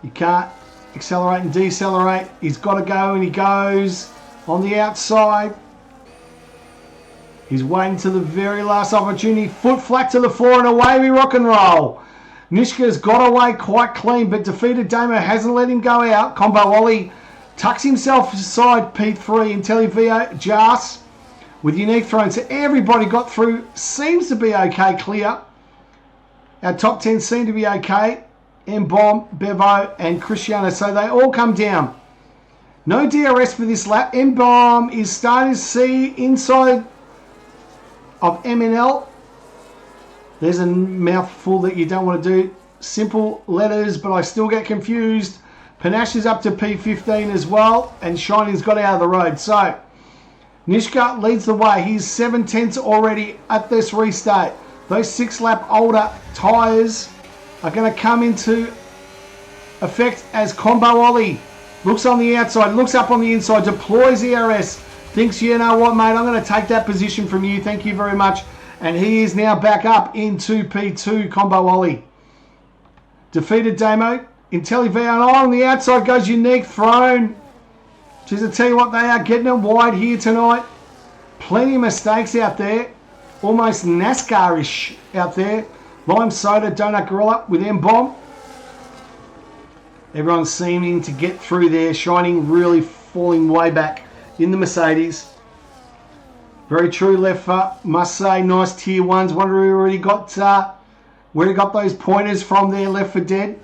You can't accelerate and decelerate. He's got to go, and he goes on the outside. He's waiting to the very last opportunity. Foot flat to the floor, and away we rock and roll. Nishka's got away quite clean, but defeated Damo hasn't let him go out. Combo Ollie tucks himself aside P3 in Televio, Jas with Unique thrown. So everybody got through. Seems to be okay, clear. Our top 10 seem to be okay. M-Bomb, Bevo, and Cristiano. So they all come down. No DRS for this lap. M-Bomb is starting to see inside of MNL. There's a mouthful that you don't want to do. Simple letters, but I still get confused. Panache is up to P15 as well, and Shining's got out of the road. So Nishka leads the way. He's 7/10 already at this restart. Those 6-lap older tyres are going to come into effect as Combo Ollie looks on the outside, looks up on the inside, deploys ERS, thinks, you know what, mate, I'm going to take that position from you. Thank you very much. And he is now back up into P2, Combo Ollie. Defeated Damo in Televio, and on the outside goes Unique, thrown. Just to tell you what, they are getting it wide here tonight. Plenty of mistakes out there. Almost NASCAR-ish out there. Lime Soda, Donut Gorilla with M-Bomb. Everyone's seeming to get through there. Shining really falling way back in the Mercedes. Very true, Leffer. Must say, nice tier ones. Wonder who already got where he got those pointers from there, Left for Dead.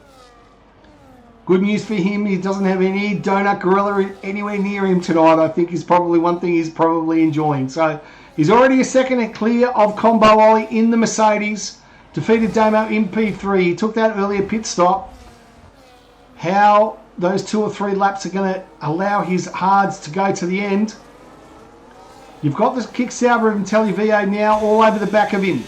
Good news for him. He doesn't have any Donut Gorilla anywhere near him tonight. I think is probably one thing he's probably enjoying. So he's already a second and clear of Combo Ollie in the Mercedes. Defeated Damo in P3. He took that earlier pit stop. How those 2 or 3 laps are going to allow his hards to go to the end. You've got the kick Sauber of IntelliVio now all over the back of him.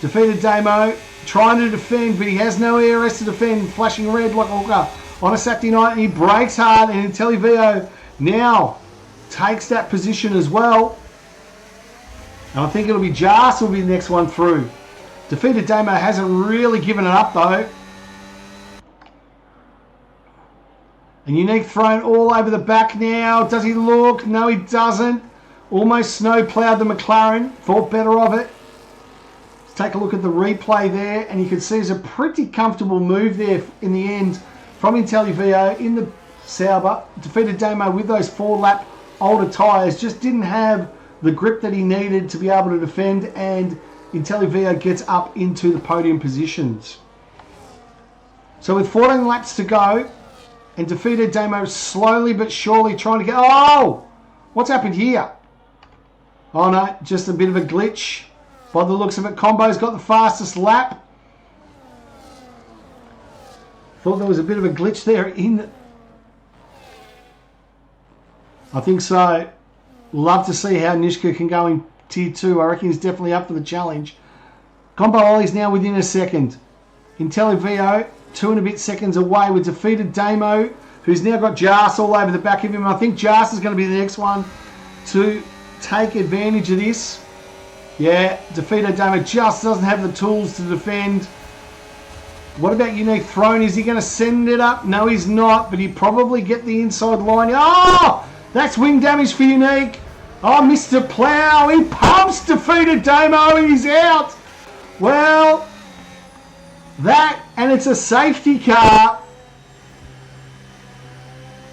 Defeated Damo, trying to defend, but he has no ERS to defend, flashing red like on a Saturday night, and he breaks hard, and IntelliVio now takes that position as well. And I think it'll be Jas will be the next one through. Defeated Damo hasn't really given it up though. And Unique thrown all over the back now. Does he look? No, he doesn't. Almost snowplowed the McLaren. Thought better of it. Let's take a look at the replay there, and you can see there's a pretty comfortable move there in the end from IntelliVio in the Sauber. Defeated Damo with those 4-lap older tyres. Just didn't have the grip that he needed to be able to defend, and IntelliVio gets up into the podium positions. So with 14 laps to go, and Defeated Damo slowly but surely trying to get... Oh! What's happened here? Oh no, just a bit of a glitch. By the looks of it, Combo's got the fastest lap. Thought there was a bit of a glitch there in... I think so. Love to see how Nishka can go in Tier 2. I reckon he's definitely up for the challenge. Combo Ollie's now within a second. IntelliVio, 2 and a bit seconds away with Defeated Damo, who's now got Jas all over the back of him. I think Jas is going to be the next one to take advantage of this. Yeah, Defeated Damo just doesn't have the tools to defend. What about Unique Throne? Is he going to send it up? No, he's not, but he'd probably get the inside line. Oh! That's wing damage for Unique. Oh, Mr. Plow. He pumps Defeated Damo. He's out. Well, that, and it's a safety car.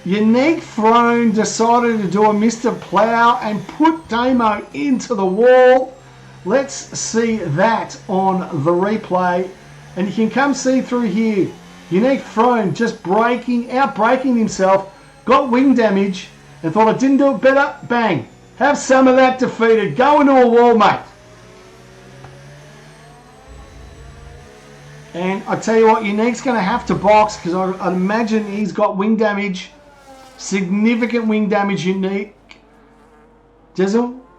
Unique Throne decided to do a Mr. Plow and put Damo into the wall. Let's see that on the replay. And you can come see through here. Unique Throne just out-braking himself. Got wing damage. And thought I didn't do it better. Bang. Have some of that Defeated. Go into a wall, mate. And I tell you what, Unique's going to have to box because I imagine he's got wing damage. Significant wing damage, Unique.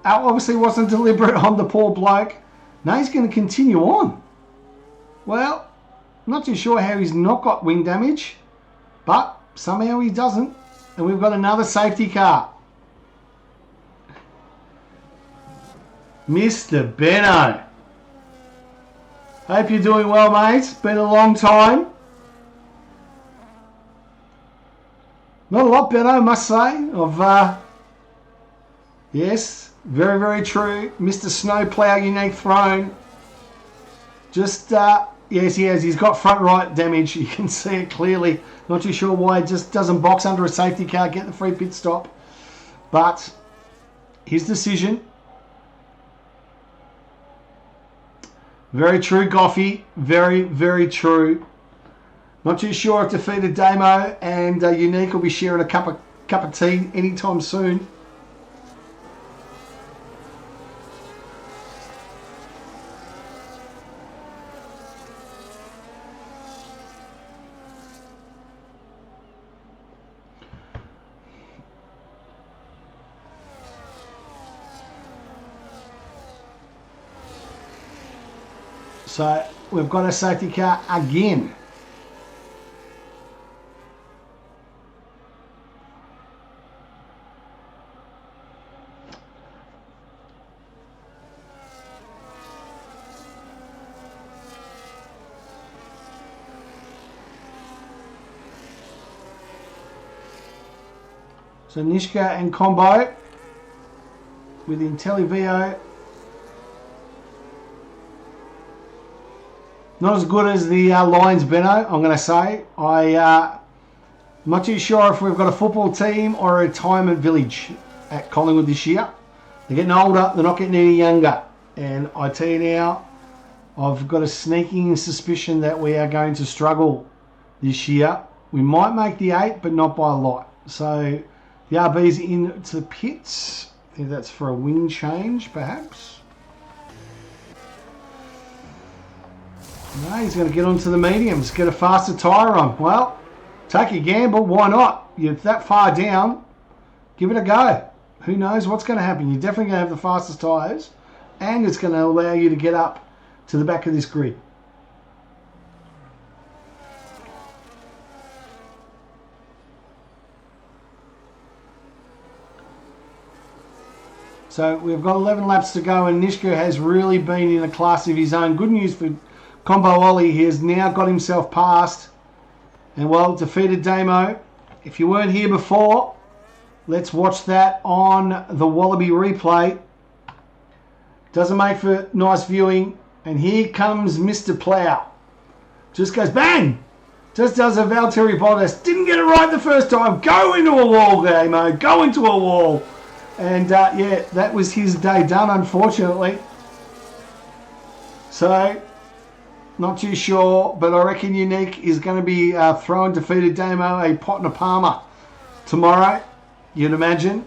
Obviously wasn't deliberate on the poor bloke. Now he's going to continue on. Well, I'm not too sure how he's not got wing damage. But somehow he doesn't. And we've got another safety car. Mr. Benno. Hope you're doing well, mate. Been a long time. Not a lot better, I must say. Yes, very, very true. Mr. Snowplow, Unique Throne. Just, yes, he has. He's got front right damage. You can see it clearly. Not too sure why he just doesn't box under a safety car, get the free pit stop. But his decision. Very true, Goffy. Very, very true. Not too sure if Defeated Damo and Unique will be sharing a cup of tea anytime soon. So we've got a safety car again. So Nishka and Combo with IntelliVio. Not as good as the Lions, Benno, I'm going to say. I'm not too sure if we've got a football team or a retirement village at Collingwood this year. They're getting older, they're not getting any younger. And I tell you now, I've got a sneaking suspicion that we are going to struggle this year. We might make the 8, but not by a lot. So the RB's into the pits. I think that's for a wing change, perhaps. No, he's going to get onto the mediums, get a faster tyre on. Well, take a gamble, why not? You're that far down, give it a go. who knows what's going to happen. You're definitely going to have the fastest tyres, and it's going to allow you to get up to the back of this grid. So we've got 11 laps to go, and Nishka has really been in a class of his own. Good news for Combo Ollie. He has now got himself past and, well, defeated Damo. If you weren't here before, let's watch that on the Wallaby replay. Doesn't make for nice viewing. And here comes Mr. Plow. Just goes bang! Just does a Valtteri Bottas. Didn't get it right the first time. Go into a wall, Damo. Go into a wall. And yeah, that was his day done, unfortunately. So, not too sure, but I reckon Unique is going to be throwing defeated Damo a pot and a palmer tomorrow, you'd imagine.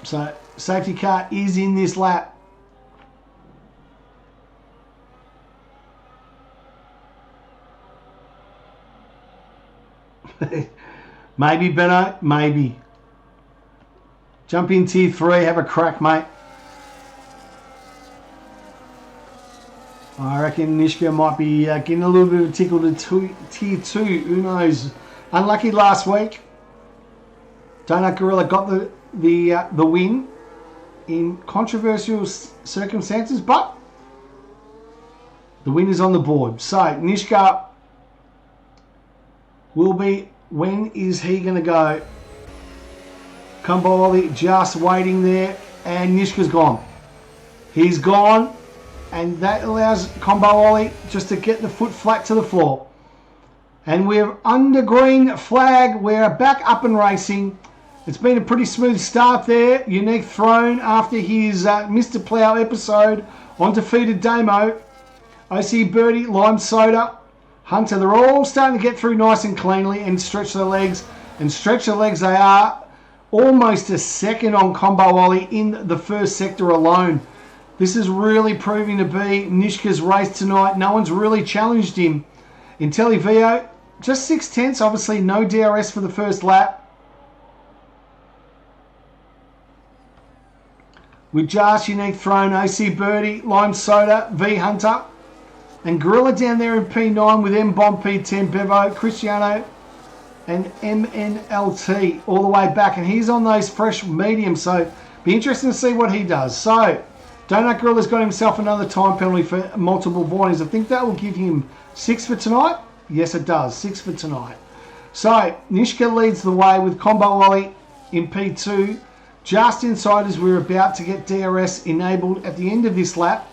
So, safety car is in this lap. Maybe, Benno, maybe. Jump in tier 3, have a crack, mate. I reckon Nishka might be getting a little bit of a tickle to tier 2. Who knows? Unlucky last week. Donut Gorilla got the win in controversial circumstances, but the win is on the board. So Nishka will be, when is he going to go? Combo Ollie just waiting there, and Nishka's gone. He's gone, and that allows Combo Ollie just to get the foot flat to the floor. And we're under green flag. We're back up and racing. It's been a pretty smooth start there. Unique thrown after his Mr. Plow episode on defeated Damo. OC Birdie, Lime Soda, Hunter, they're all starting to get through nice and cleanly and stretch their legs. And stretch their legs they are. Almost a second on Combo Ollie in the first sector alone. This is really proving to be Nishka's race tonight. No one's really challenged him. IntelliVio, just 6/10, obviously no DRS for the first lap. With Jas, Unique thrown, OC Birdie, Lime Soda, V Hunter. And Gorilla down there in P9 with M-Bomb, P10, Bevo, Cristiano, and MNLT all the way back. And he's on those fresh mediums, so be interesting to see what he does. So, Donut Gorilla's got himself another time penalty for multiple warnings. I think that will give him 6 for tonight. Yes, it does. 6 for tonight. So, Nishka leads the way with Combo Ollie in P2. Just inside as we're about to get DRS enabled at the end of this lap.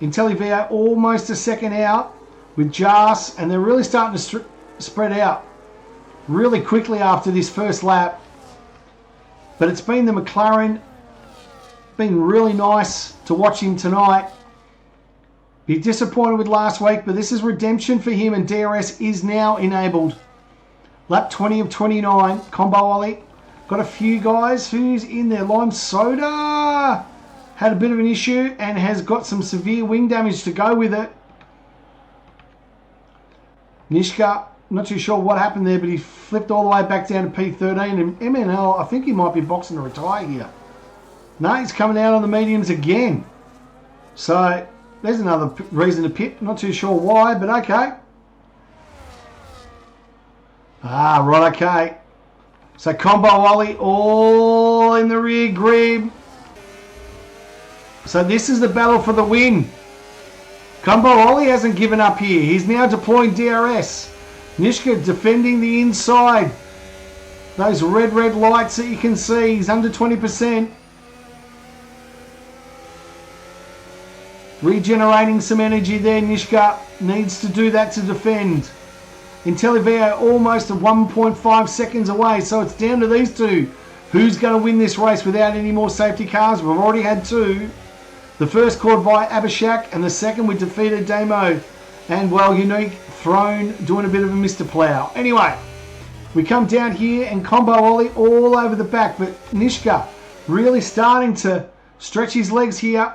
IntelliVio almost a second out with Jas, and they're really starting to spread out really quickly after this first lap. But it's been the McLaren. Been really nice to watch him tonight. Be disappointed with last week, but this is redemption for him, and DRS is now enabled. Lap 20 of 29. Combo Ollie. Got a few guys. Who's in there? Lime Soda had a bit of an issue and has got some severe wing damage to go with it. Nishka, not too sure what happened there, but he flipped all the way back down to P13. And MNL, I think he might be boxing to retire here. No, he's coming out on the mediums again. So there's another reason to pit. Not too sure why, but okay. Right, okay. So Combo Ollie all in the rear grid. So this is the battle for the win. Combo Ollie hasn't given up here. He's now deploying DRS. Nishka defending the inside. Those red lights that you can see. He's under 20%. Regenerating some energy there. Nishka needs to do that to defend. IntelliVio almost 1.5 seconds away. So it's down to these two. Who's going to win this race without any more safety cars? We've already had 2. The first caught by Abhishek, and the second we defeated Damo. And, well, Unique thrown, doing a bit of a Mr. Plow. Anyway, we come down here, and Combo Ollie all over the back. But Nishka really starting to stretch his legs here.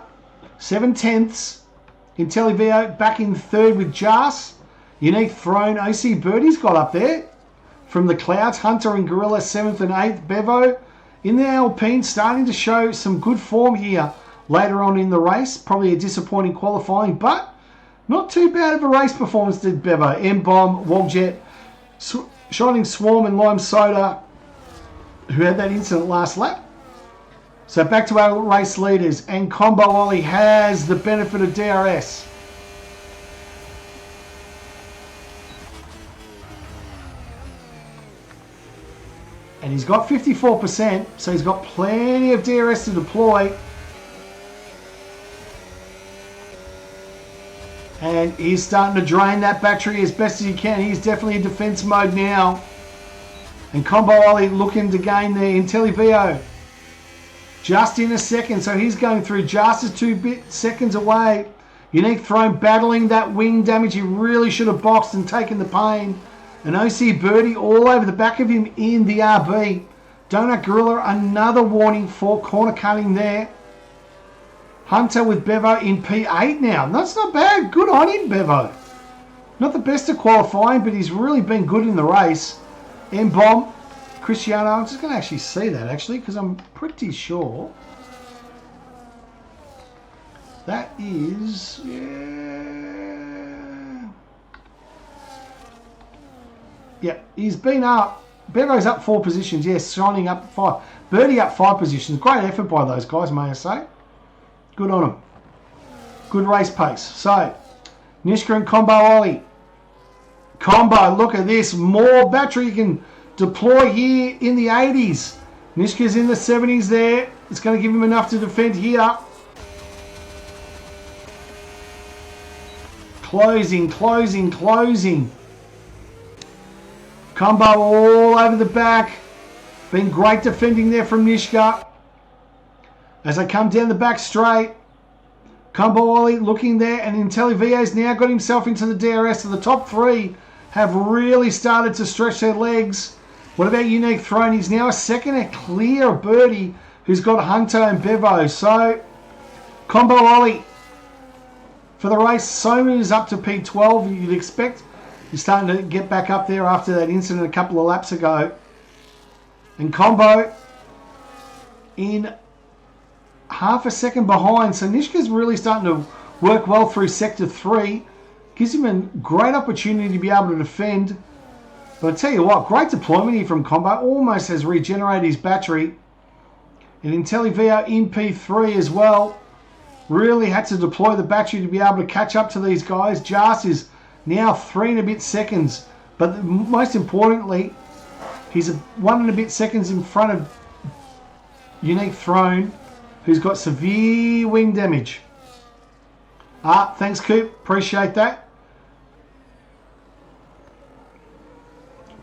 7/10. IntelliVio back in third with Jas. Unique Throne, OC Birdie's got up there. From the clouds, Hunter and Gorilla 7th and 8th. Bevo in the Alpine starting to show some good form here later on in the race. Probably a disappointing qualifying, but not too bad of a race performance did Bevo. M-Bomb, Wogjet, Shining Swarm and Lime Soda, who had that incident last lap. So back to our race leaders, and Combo Ollie has the benefit of DRS. And he's got 54%, so he's got plenty of DRS to deploy. And he's starting to drain that battery as best as he can. He's definitely in defense mode now. And Combo Ollie looking to gain the IntelliVio. Just in a second, so he's going through just as 2 seconds away. Unique Throne battling that wing damage. He really should have boxed and taken the pain. An OC Birdie all over the back of him in the RB. Donut Gorilla, another warning for corner cutting there. Hunter with Bevo in P8 now. That's not bad. Good on him, Bevo. Not the best at qualifying, but he's really been good in the race. M-Bomb, Cristiano. I'm just going to actually see that, actually, because I'm pretty sure that is... Yeah, he's been up. Bevo's up 4 positions. Yes, Shining up 5. Birdie up 5 positions. Great effort by those guys, may I say. Good on them. Good race pace. So, Nishka and Combo Ollie. Combo, look at this. More battery you can deploy here in the 80s. Nishka's in the 70s there. It's going to give him enough to defend here. Closing, closing, closing. Combo all over the back. Been great defending there from Nishka. As they come down the back straight. Combo Ollie looking there, and IntelliVio's now got himself into the DRS. So the top 3 have really started to stretch their legs. What about Unique Throne? He's now a second a clear of Birdie, who's got Hunter and Bevo. So Combo Ollie for the race. Somu is up to P12, you'd expect. He's starting to get back up there after that incident a couple of laps ago. And Combo in half a second behind. So Nishka's really starting to work well through Sector 3. Gives him a great opportunity to be able to defend. But I tell you what, great deployment here from Combo. Almost has regenerated his battery. And IntelliVio in P3 as well. Really had to deploy the battery to be able to catch up to these guys. Jas is now 3 and a bit seconds, but most importantly, he's 1 and a bit seconds in front of Unique Throne, who's got severe wing damage. Thanks, Coop. Appreciate that.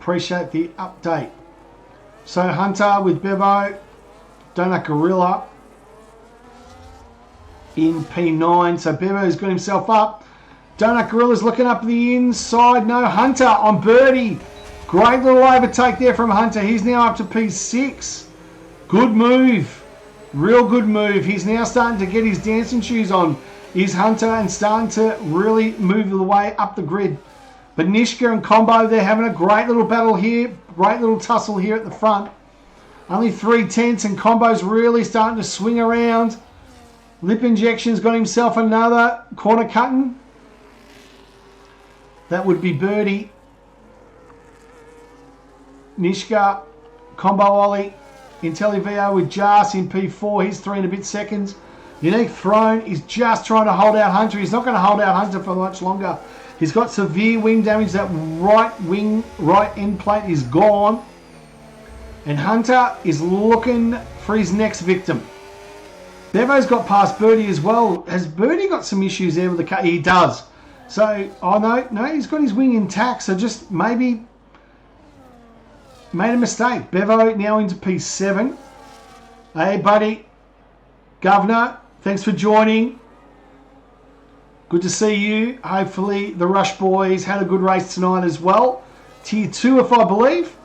Appreciate the update. So Hunter with Bevo, Donut Gorilla in P9. So Bevo's got himself up. Donut Gorilla's looking up the inside. No, Hunter on Birdie. Great little overtake there from Hunter. He's now up to P6. Good move. Real good move. He's now starting to get his dancing shoes on. He's Hunter and starting to really move the way up the grid. But Nishka and Combo, they're having a great little battle here. Great little tussle here at the front. Only 3/10 and Combo's really starting to swing around. Lip Injection's got himself another corner cutting. That would be Birdie. Nishka, Combo Ollie, IntelliVio with Jas in P4. He's 3 and a bit seconds. Unique Throne is just trying to hold out Hunter. He's not going to hold out Hunter for much longer. He's got severe wing damage. That right wing, right end plate is gone. And Hunter is looking for his next victim. Bevo's got past Birdie as well. Has Birdie got some issues there with the car? He does. So, oh no, he's got his wing intact. So just maybe made a mistake. Bevo now into P7. Hey, buddy. Governor, thanks for joining. Good to see you. Hopefully the Rush boys had a good race tonight as well. Tier 2, if I believe.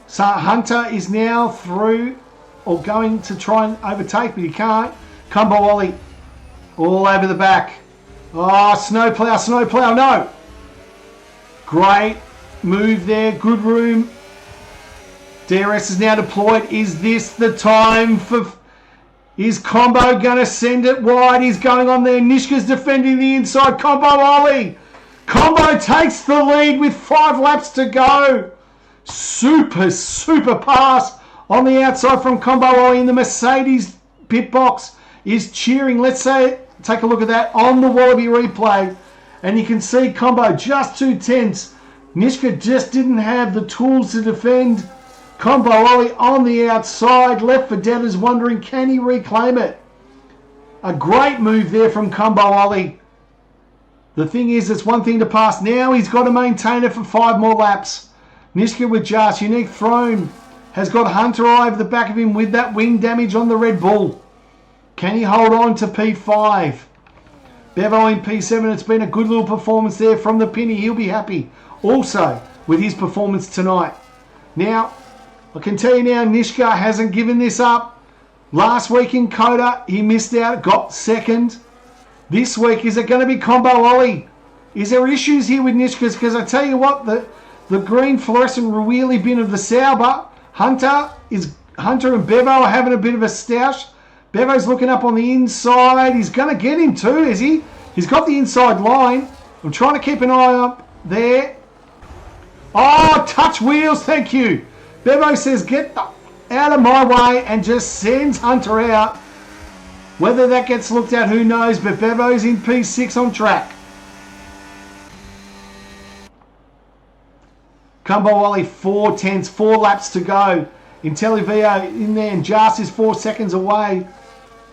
So Hunter is now through or going to try and overtake, but he can't. Combo Ollie all over the back. Oh, snowplow, no. Great move there. Good room. DRS is now deployed. Is this the time for... Is Combo going to send it wide? He's going on there. Nishka's defending the inside. Combo Ollie. Combo takes the lead with 5 laps to go. Super pass on the outside from Combo Ollie in the Mercedes pit box is cheering. Let's say, take a look at that on the Wallaby replay. And you can see Combo just 2 tenths. Nishka just didn't have the tools to defend. Combo Ollie on the outside. Left for dead is wondering, can he reclaim it? A great move there from Combo Ollie. The thing is, it's one thing to pass. Now he's got to maintain it for 5 more laps. Nishka with just Unique Throne has got Hunter over the back of him with that wing damage on the Red Bull. Can he hold on to P5? Bevo in P7. It's been a good little performance there from the Penny. He'll be happy also with his performance tonight. Now, I can tell you now, Nishka hasn't given this up. Last week in Coda, he missed out, got second. This week, is it going to be Combo Ollie? Is there issues here with Nishka's? Because I tell you what, the green fluorescent really bin of the Sauber, Hunter and Bevo are having a bit of a stoush. Bevo's looking up on the inside. He's going to get him too, is he? He's got the inside line. I'm trying to keep an eye up there. Oh, touch wheels, thank you. Bevo says, get out of my way, and just sends Hunter out. Whether that gets looked at, who knows, but Bevo's in P6 on track. Combo Ollie 4 tenths, 4 laps to go. Intellivio in there, and Jas is 4 seconds away.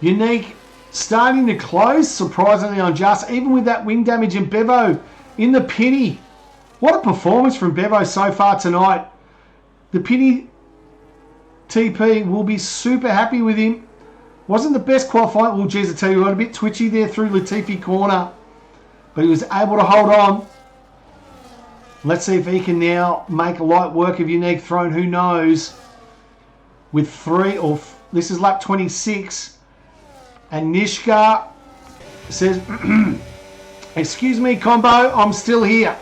Unique starting to close, surprisingly, on Jas, even with that wing damage, and Bevo in the Penny. What a performance from Bevo so far tonight. The Penny TP will be super happy with him. Wasn't the best qualifying. Well, geez, I tell you what, a bit twitchy there through Latifi corner. But he was able to hold on. Let's see if he can now make light work of Unique Throne. Who knows? With 3, or this is lap 26. And Nishka says, excuse me, Combo, I'm still here.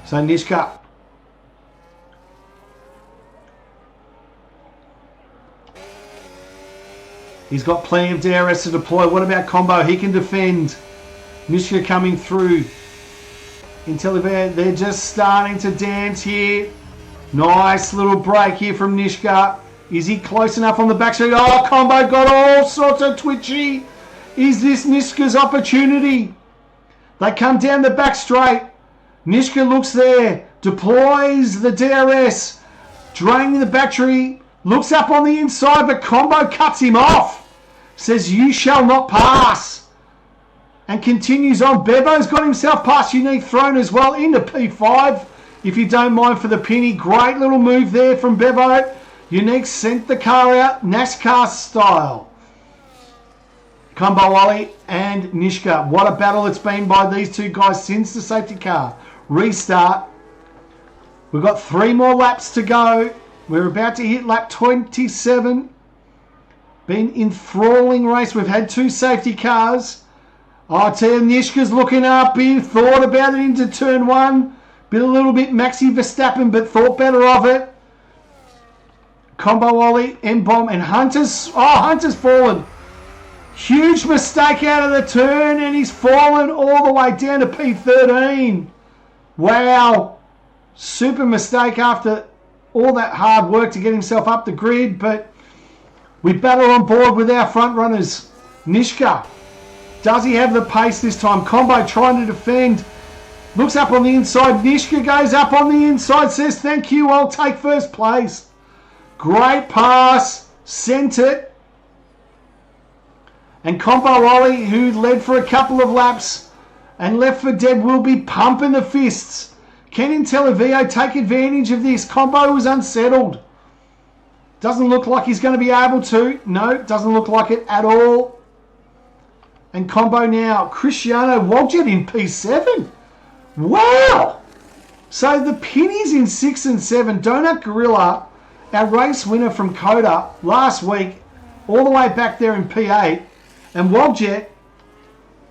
So Nishka. He's got plenty of DRS to deploy. What about Combo? He can defend. Nishka coming through. Intellivio, they're just starting to dance here. Nice little break here from Nishka. Is he close enough on the backside? Oh, Combo got all sorts of twitchy. Is this Nishka's opportunity? They come down the back straight. Nishka looks there, deploys the DRS, draining the battery, looks up on the inside, but Combo cuts him off. Says, you shall not pass. And continues on. Bevo's got himself past Unique Throne as well into P5. If you don't mind for the Penny. Great little move there from Bevo. Unique sent the car out, NASCAR style. Combo Ollie and Nishka. What a battle it's been by these two guys since the safety car restart. We've got 3 more laps to go. We're about to hit lap 27. Been enthralling race. We've had 2 safety cars. I tell you, Nishka's looking up. He thought about it into turn 1. Been a little bit Maxi Verstappen, but thought better of it. Combo Ollie, M-Bomb, and Hunter's... Oh, Hunter's fallen. Huge mistake out of the turn, and he's fallen all the way down to P13. Wow. Super mistake after all that hard work to get himself up the grid, but we battle on board with our front runners. Nishka. Does he have the pace this time? Combo trying to defend. Looks up on the inside. Nishka goes up on the inside. Says, thank you. I'll take first place. Great pass. Sent it. And Combo Ollie, who led for a couple of laps and left for dead, will be pumping the fists. Can Intellivio take advantage of this? Combo was unsettled. Doesn't look like he's going to be able to. No, doesn't look like it at all. And Combo now. Cristiano Waljet in P7. Wow. So the Pennies in 6 and 7. Donut Gorilla, our race winner from Coda last week, all the way back there in P8. And Waljet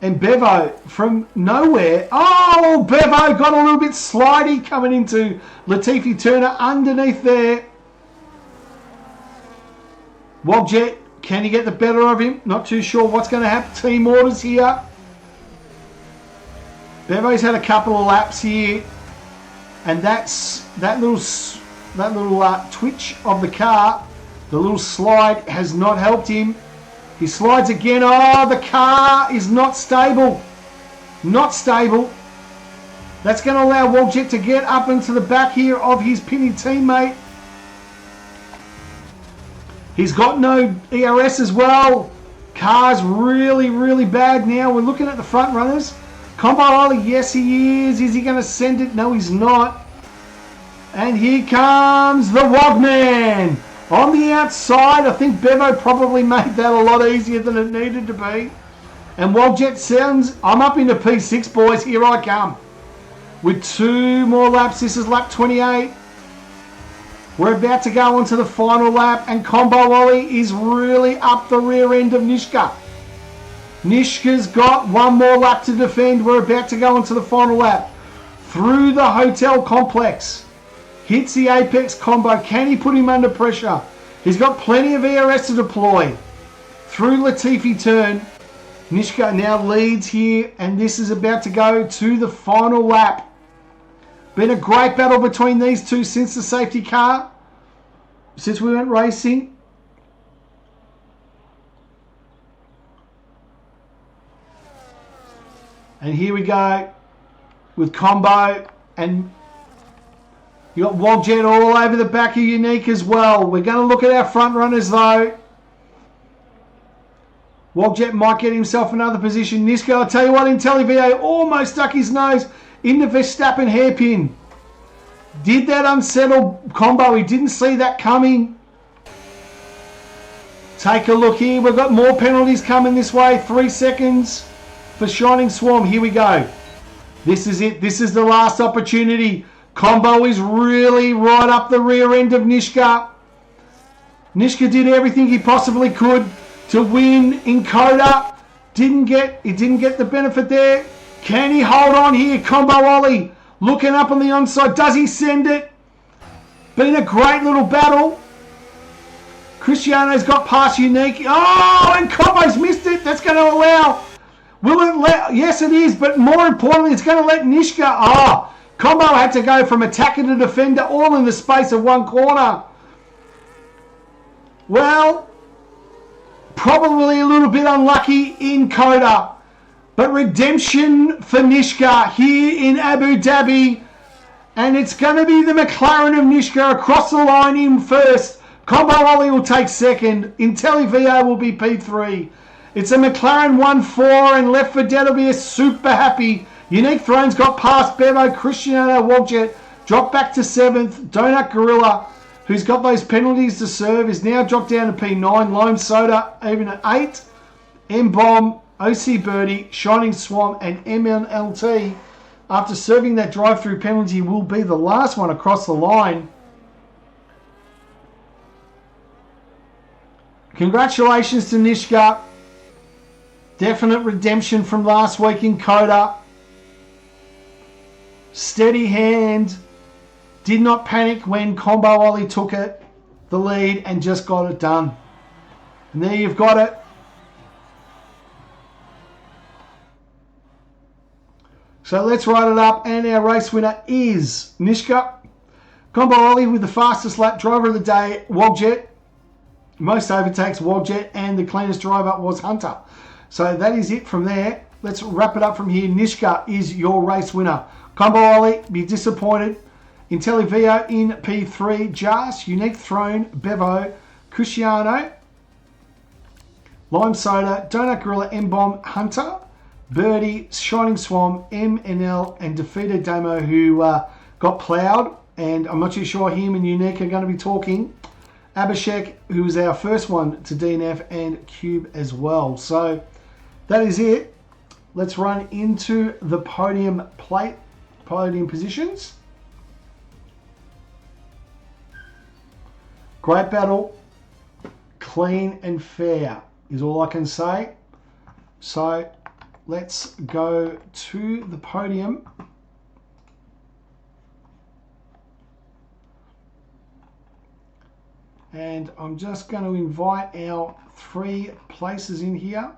And Bevo from nowhere. Oh, Bevo got a little bit slidey coming into Latifi Turner underneath there. Wogjet, can he get the better of him? Not too sure what's going to happen. Team orders here. Bevo's had a couple of laps here. And that little twitch of the car, the little slide has not helped him. He slides again. Oh, the car is not stable. Not stable. That's going to allow Wogjet to get up into the back here of his pinning teammate. He's got no ERS as well. Car's really, really bad now. We're looking at the front runners. Combo Ollie, yes he is. Is he going to send it? No, he's not. And here comes the Wogman. On the outside, I think Bevo probably made that a lot easier than it needed to be. And Wogjet sounds, I'm up into P6, boys. Here I come. With 2 more laps. This is lap 28. We're about to go on to the final lap. And Combo Ollie is really up the rear end of Nishka. Nishka's got 1 more lap to defend. We're about to go on to the final lap. Through the hotel complex. Hits the apex combo. Can he put him under pressure? He's got plenty of ERS to deploy. Through Latifi turn. Nishka now leads here. And this is about to go to the final lap. Been a great battle between these two since the safety car. Since we went racing. And here we go. With Combo and... you got Wogjet all over the back of Unique as well. We're going to look at our front runners though. Wogjet might get himself another position. Niska, I'll tell you what, in Televio almost stuck his nose in the Verstappen hairpin. Did that unsettle Combo? He didn't see that coming. Take a look here. We've got more penalties coming this way. 3 seconds for Shining Swarm. Here we go. This is it. This is the last opportunity. Combo is really right up the rear end of Nishka. Nishka did everything he possibly could to win in Coda. He didn't get the benefit there. Can he hold on here? Combo Ollie looking up on the onside. Does he send it? Been a great little battle. Cristiano's got past Unique. Oh, and Combo's missed it. That's going to allow... will it let... yes, it is. But more importantly, it's going to let Nishka... oh, Combo had to go from attacker to defender all in the space of 1 corner. Well, probably a little bit unlucky in Coda. But redemption for Nishka here in Abu Dhabi. And it's going to be the McLaren of Nishka across the line in first. Combo Ollie will take second. IntelliVO will be P3. It's a McLaren 1-4 and Left 4 Dead will be a super happy. Unique Thrones got past Bevo, Cristiano, Wogjet, dropped back to 7th. Donut Gorilla, who's got those penalties to serve, is now dropped down to P9. Lime Soda, even at 8. M-Bomb, OC Birdie, Shining Swamp, and MNLT, after serving that drive-through penalty, will be the last one across the line. Congratulations to Nishka. Definite redemption from last week in Coda. Steady hand, did not panic when Combo Ollie took it, the lead, and just got it done. And there you've got it. So let's write it up, and our race winner is Nishka. Combo Ollie with the fastest lap, driver of the day, Wogjet. Most overtakes, Wogjet, and the cleanest driver was Hunter. So that is it from there. Let's wrap it up from here. Nishka is your race winner. Combo Ollie, be disappointed. IntelliVO in P3. Jas, Unique Throne, Bevo, Cristiano, Lime Soda, Donut Gorilla, M-Bomb, Hunter, Birdie, Shining Swan, MNL, and Defeated Demo, who got ploughed. And I'm not too sure him and Unique are going to be talking. Abhishek, who was our first one to DNF, and Cube as well. So that is it. Let's run into the podium plate. Podium positions. Great battle. Clean and fair is all I can say. So let's go to the podium. And I'm just going to invite our 3 places in here.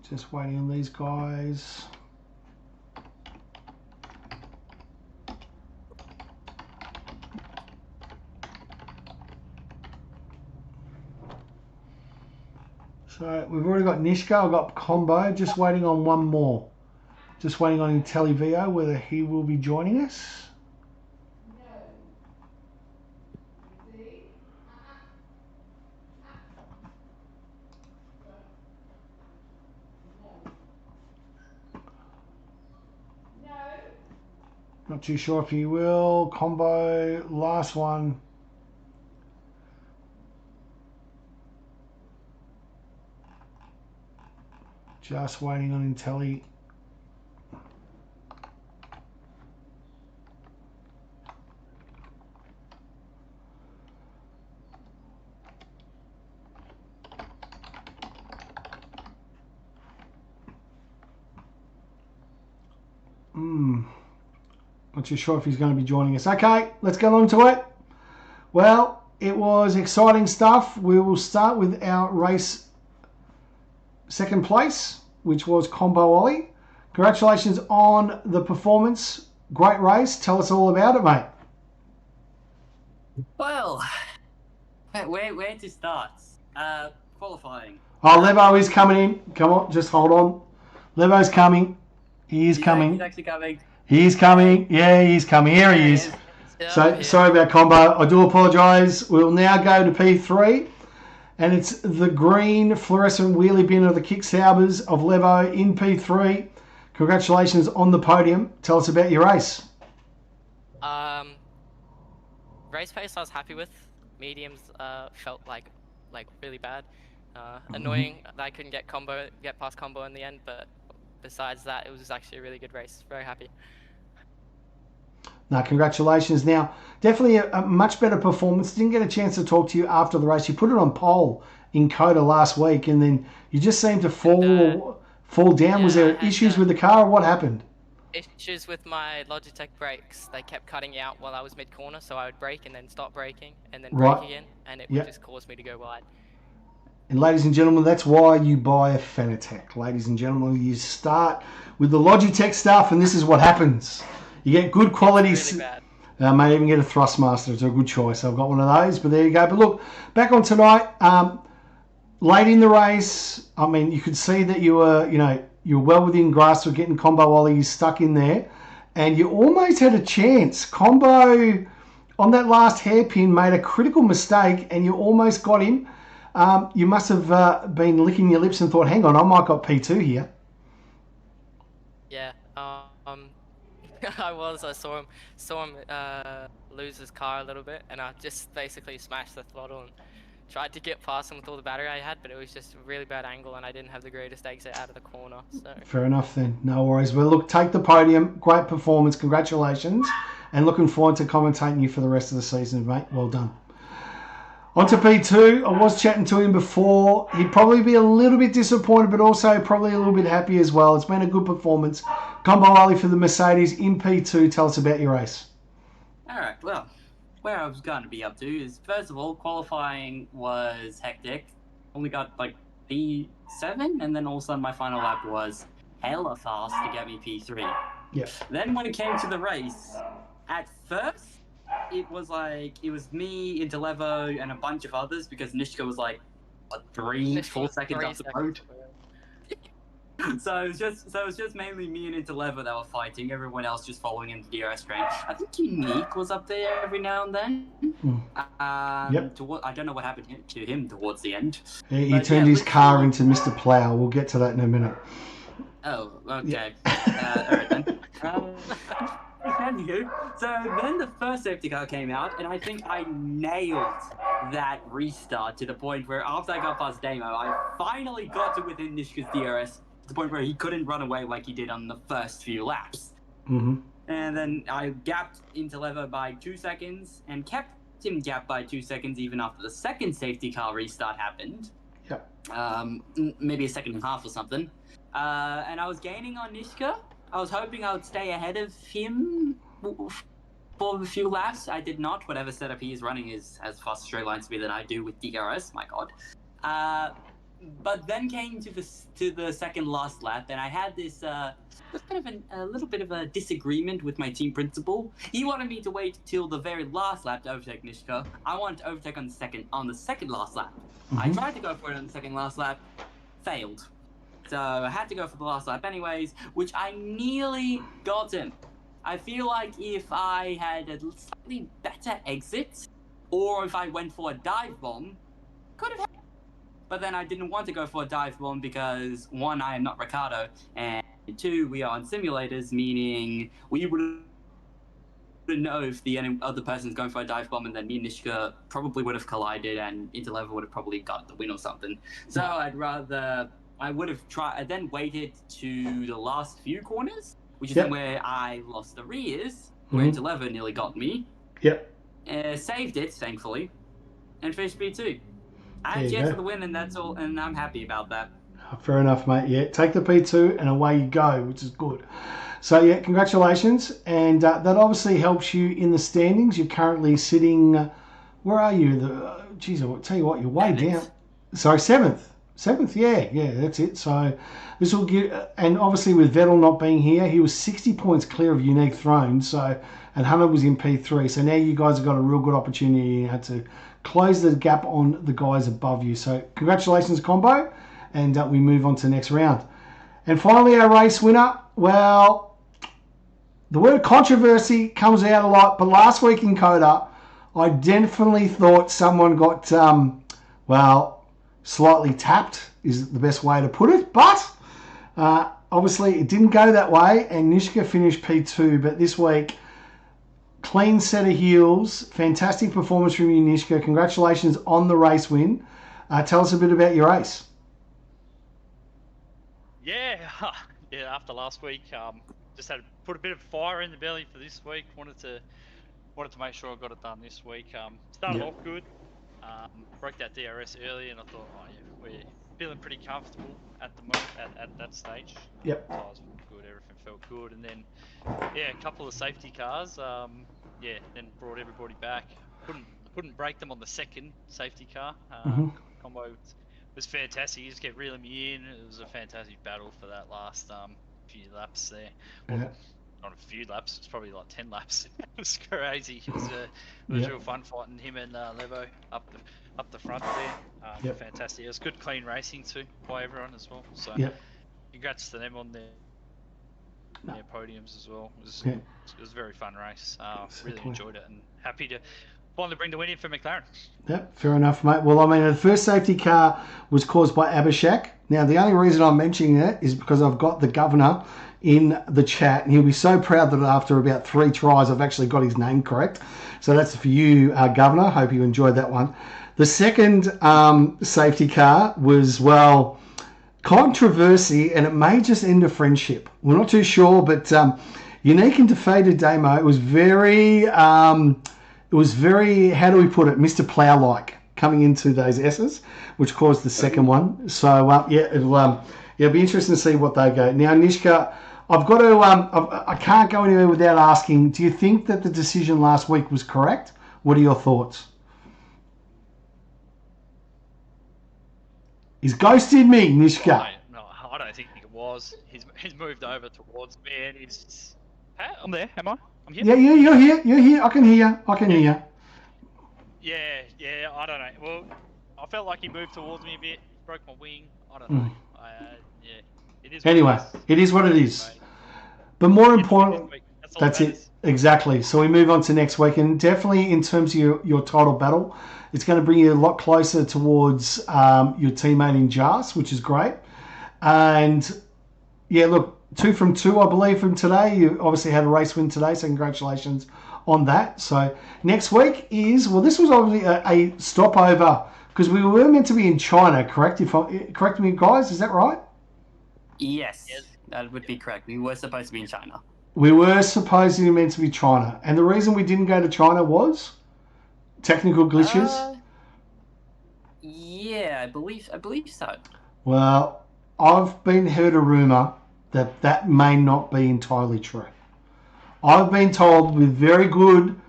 Just waiting on these guys. So we've already got Nishka, I've got Combo, just waiting on one more. Just waiting on IntelliVio, whether he will be joining us. Not too sure if he will. Combo, last one. Just waiting on Intelli. Not too sure if he's going to be joining us. Okay, let's get on to it. Well, it was exciting stuff. We will start with our race second place, which was Combo Ollie. Congratulations on the performance. Great race. Tell us all about it, mate. Well, where to start? Qualifying. Oh, Levo is coming in. Come on, just hold on. Levo's coming. He is coming. He's actually coming. He's coming. Yeah, he's coming. Here he is. So, sorry about Combo. I do apologise. We'll now go to P3. And it's the green fluorescent wheelie bin of the Kicksaubers of Levo in P3. Congratulations on the podium. Tell us about your race. Race pace I was happy with. Mediums felt like really bad. Annoying that I couldn't get past combo in the end, but besides that, it was actually a really good race. Very happy. No, congratulations. Now, definitely a much better performance. Didn't get a chance to talk to you after the race. You put it on pole in Coda last week, and then you just seemed to fall down. Yeah, was there issues with the car, or what happened? Issues with my Logitech brakes. They kept cutting out while I was mid-corner, so I would brake and then stop braking, and then brake again, and it would just cause me to go wide. And ladies and gentlemen, that's why you buy a Fanatec. Ladies and gentlemen, you start with the Logitech stuff, and this is what happens. You get good quality. Really bad. May even get a Thrustmaster. It's a good choice. I've got one of those, but there you go. But look, back on tonight. Late in the race, I mean, you could see that you were, you're well within grasp of getting Combo Ollie stuck in there, and you almost had a chance. Combo on that last hairpin made a critical mistake, and you almost got him. You must have been licking your lips and thought, "Hang on, I might got P2 here." Yeah. I saw him lose his car a little bit, and I just basically smashed the throttle and tried to get past him with all the battery I had, but it was just a really bad angle, and I didn't have the greatest exit out of the corner. So fair enough then. No worries. Well, look, take the podium. Great performance. Congratulations, and looking forward to commentating you for the rest of the season, mate. Well done. On to P2. I was chatting to him before. He'd probably be a little bit disappointed, but also probably a little bit happy as well. It's been a good performance. Combo Ollie for the Mercedes in P2. Tell us about your race. All right. Well, where I was going to be up to is, first of all, qualifying was hectic. Only got like P7, and then all of a sudden my final lap was hella fast to get me P3. Yes. Then when it came to the race, at first, it was me, Intelevo, and a bunch of others, because Nishka was like, what, 4 seconds off the road. So it was just mainly me and Intelevo that were fighting. Everyone else just following in the DRS train. I think Unique was up there every now and then. I don't know what happened to him towards the end. He turned his car into Mr. Plow. We'll get to that in a minute. Oh, okay. All right then. defending you. So then the first safety car came out, and I think I nailed that restart to the point where after I got past Damo, I finally got to within Nishka's DRS to the point where he couldn't run away like he did on the first few laps. Mm-hmm. And then I gapped into Levo by 2 seconds and kept him gapped by 2 seconds even after the second safety car restart happened. Yep. Maybe a second and a half or something. And I was gaining on Nishka. I was hoping I would stay ahead of him for a few laps. I did not. Whatever setup he is running is has fast straight line speed than I do with DRS. My God. But then came to the second last lap, and I had this a little bit of a disagreement with my team principal. He wanted me to wait till the very last lap to overtake Nishka. I wanted to overtake on the second last lap. Mm-hmm. I tried to go for it on the second last lap, failed. So I had to go for the last lap anyways, which I nearly got him. I feel like if I had a slightly better exit, or if I went for a dive bomb, could have. But then I didn't want to go for a dive bomb because 1, I am not Ricardo, and 2, we are on simulators, meaning we wouldn't know if the other person's going for a dive bomb, and then me and Nishka probably would have collided, and Interlevel would have probably got the win or something. So I would have tried. I then waited to the last few corners, which is then where I lost the rears, where Interlevel nearly got me. Yep. Saved it, thankfully, and finished P2. I had chance for the win, and that's all, and I'm happy about that. Fair enough, mate. Yeah, take the P2 and away you go, which is good. So, yeah, congratulations. And that obviously helps you in the standings. You're currently sitting, where are you? Geez, I'll tell you what, you're way down. Sorry, 7th. 7th, yeah, that's it. So, this will get, and obviously with Vettel not being here, he was 60 points clear of Unique Throne. So, and Hunter was in P3. So now you guys have got a real good opportunity to close the gap on the guys above you. So congratulations, Combo, and we move on to the next round. And finally, our race winner. Well, the word controversy comes out a lot, but last week in Coda, I definitely thought someone got, slightly tapped is the best way to put it. But obviously it didn't go that way, and Nishka finished P2. But this week, clean set of heels, fantastic performance from you, Nishka. Congratulations on the race win. Tell us a bit about your race. Yeah, after last week, just had to put a bit of fire in the belly for this week. Wanted to make sure I got it done this week. Started off good, broke that DRS early, and I thought, we're feeling pretty comfortable at the moment at that stage. Yep. Tires felt good, everything felt good, and then a couple of safety cars. Then brought everybody back. Couldn't break them on the second safety car. Combo was fantastic. He just kept reeling me in. It was a fantastic battle for that last few laps there. Well, not a few laps. It's probably like 10 laps. It was crazy. It was real fun fighting him and Levo up the front there. Fantastic. It was good, clean racing too by everyone as well. So congrats to them on their podiums as well. It was a very fun race. Really enjoyed it, and happy to finally bring the win in for McLaren. Yep, fair enough, mate. Well, I mean, the first safety car was caused by Abhishek. Now, the only reason I'm mentioning it is because I've got the governor in the chat, and he'll be so proud that after about 3 tries, I've actually got his name correct. So that's for you, Governor. Hope you enjoyed that one. The second safety car was, controversy, and it may just end a friendship. We're not too sure, but Unique and defeated Damo. It was very, how do we put it, Mr. Plow-like coming into those S's, which caused the second one. So, it'll be interesting to see what they go. Now, Nishka, I've got to, I can't go anywhere without asking, do you think that the decision last week was correct? What are your thoughts? He's ghosted me, Nishka. No, I don't think it was. He's moved over towards me, and he's... I'm there, am I? I'm here? Yeah, you're here. I can hear you. Yeah, I don't know. Well, I felt like he moved towards me a bit, broke my wing. I don't know. It is. Anyway, it is what it is. But more important, that's it. Exactly. So we move on to next week, and definitely in terms of your title battle, it's going to bring you a lot closer towards your teammate in Jas, which is great. And yeah, look, 2 from 2, I believe, from today. You obviously had a race win today, so congratulations on that. So next week is, well, this was obviously a stopover because we were meant to be in China, correct? Correct me, guys, is that right? Yes, that would be correct. We were supposed to be in China. We were supposedly meant to be China, and the reason we didn't go to China was technical glitches. Yeah, I believe so. Well, I've heard a rumor that may not be entirely true. I've been told with very good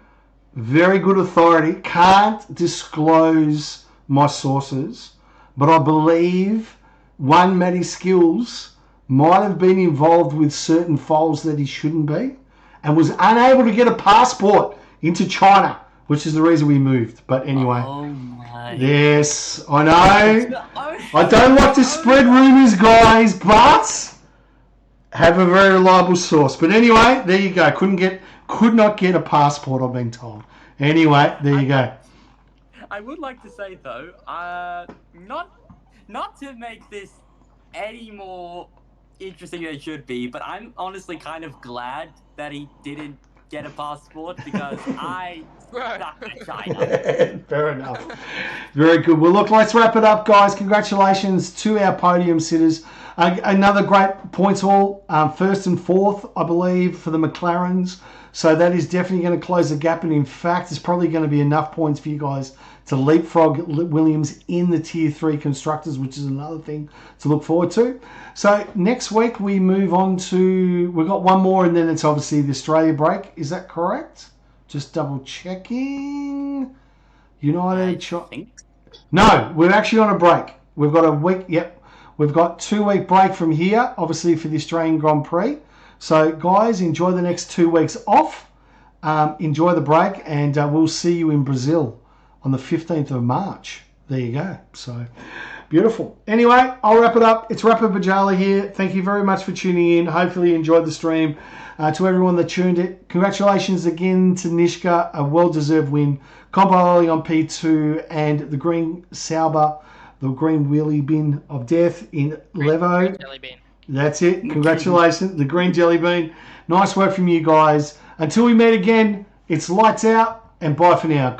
authority, can't disclose my sources, but I believe one Matty Skills might have been involved with certain files that he shouldn't be and was unable to get a passport into China, which is the reason we moved. But anyway. Oh my. Yes, I know. I don't like to spread rumors, guys, but have a very reliable source. But anyway, there you go. Could not get a passport, I've been told. Anyway, there you go. I would like to say though, not to make this any more interesting than it should be, but I'm honestly kind of glad that he didn't get a passport because I stuck in China. Fair enough. Very good. Well, look, let's wrap it up, guys. Congratulations to our podium sitters. Another great points haul, first and fourth, I believe, for the McLarens. So that is definitely going to close the gap. And in fact, it's probably going to be enough points for you guys to leapfrog Williams in the Tier 3 Constructors, which is another thing to look forward to. So next week we move on to, we've got one more and then it's obviously the Australia break. Is that correct? Just double checking. No, we're actually on a break. We've got a week, yep. We've got 2-week break from here, obviously for the Australian Grand Prix. So guys, enjoy the next 2 weeks off. Enjoy the break and we'll see you in Brazil on the 15th of March. There you go. So beautiful. Anyway, I'll wrap it up. It's Rapper Bajala here. Thank you very much for tuning in. Hopefully you enjoyed the stream. To everyone that tuned it, congratulations again to Nishka, a well-deserved win. Combo Ollie on P2 and the Green Sauber, the Green Wheelie Bin of Death in Levo. Green jelly bean. That's it. Congratulations, the Green Jelly Bean. Nice work from you guys. Until we meet again, it's lights out and bye for now.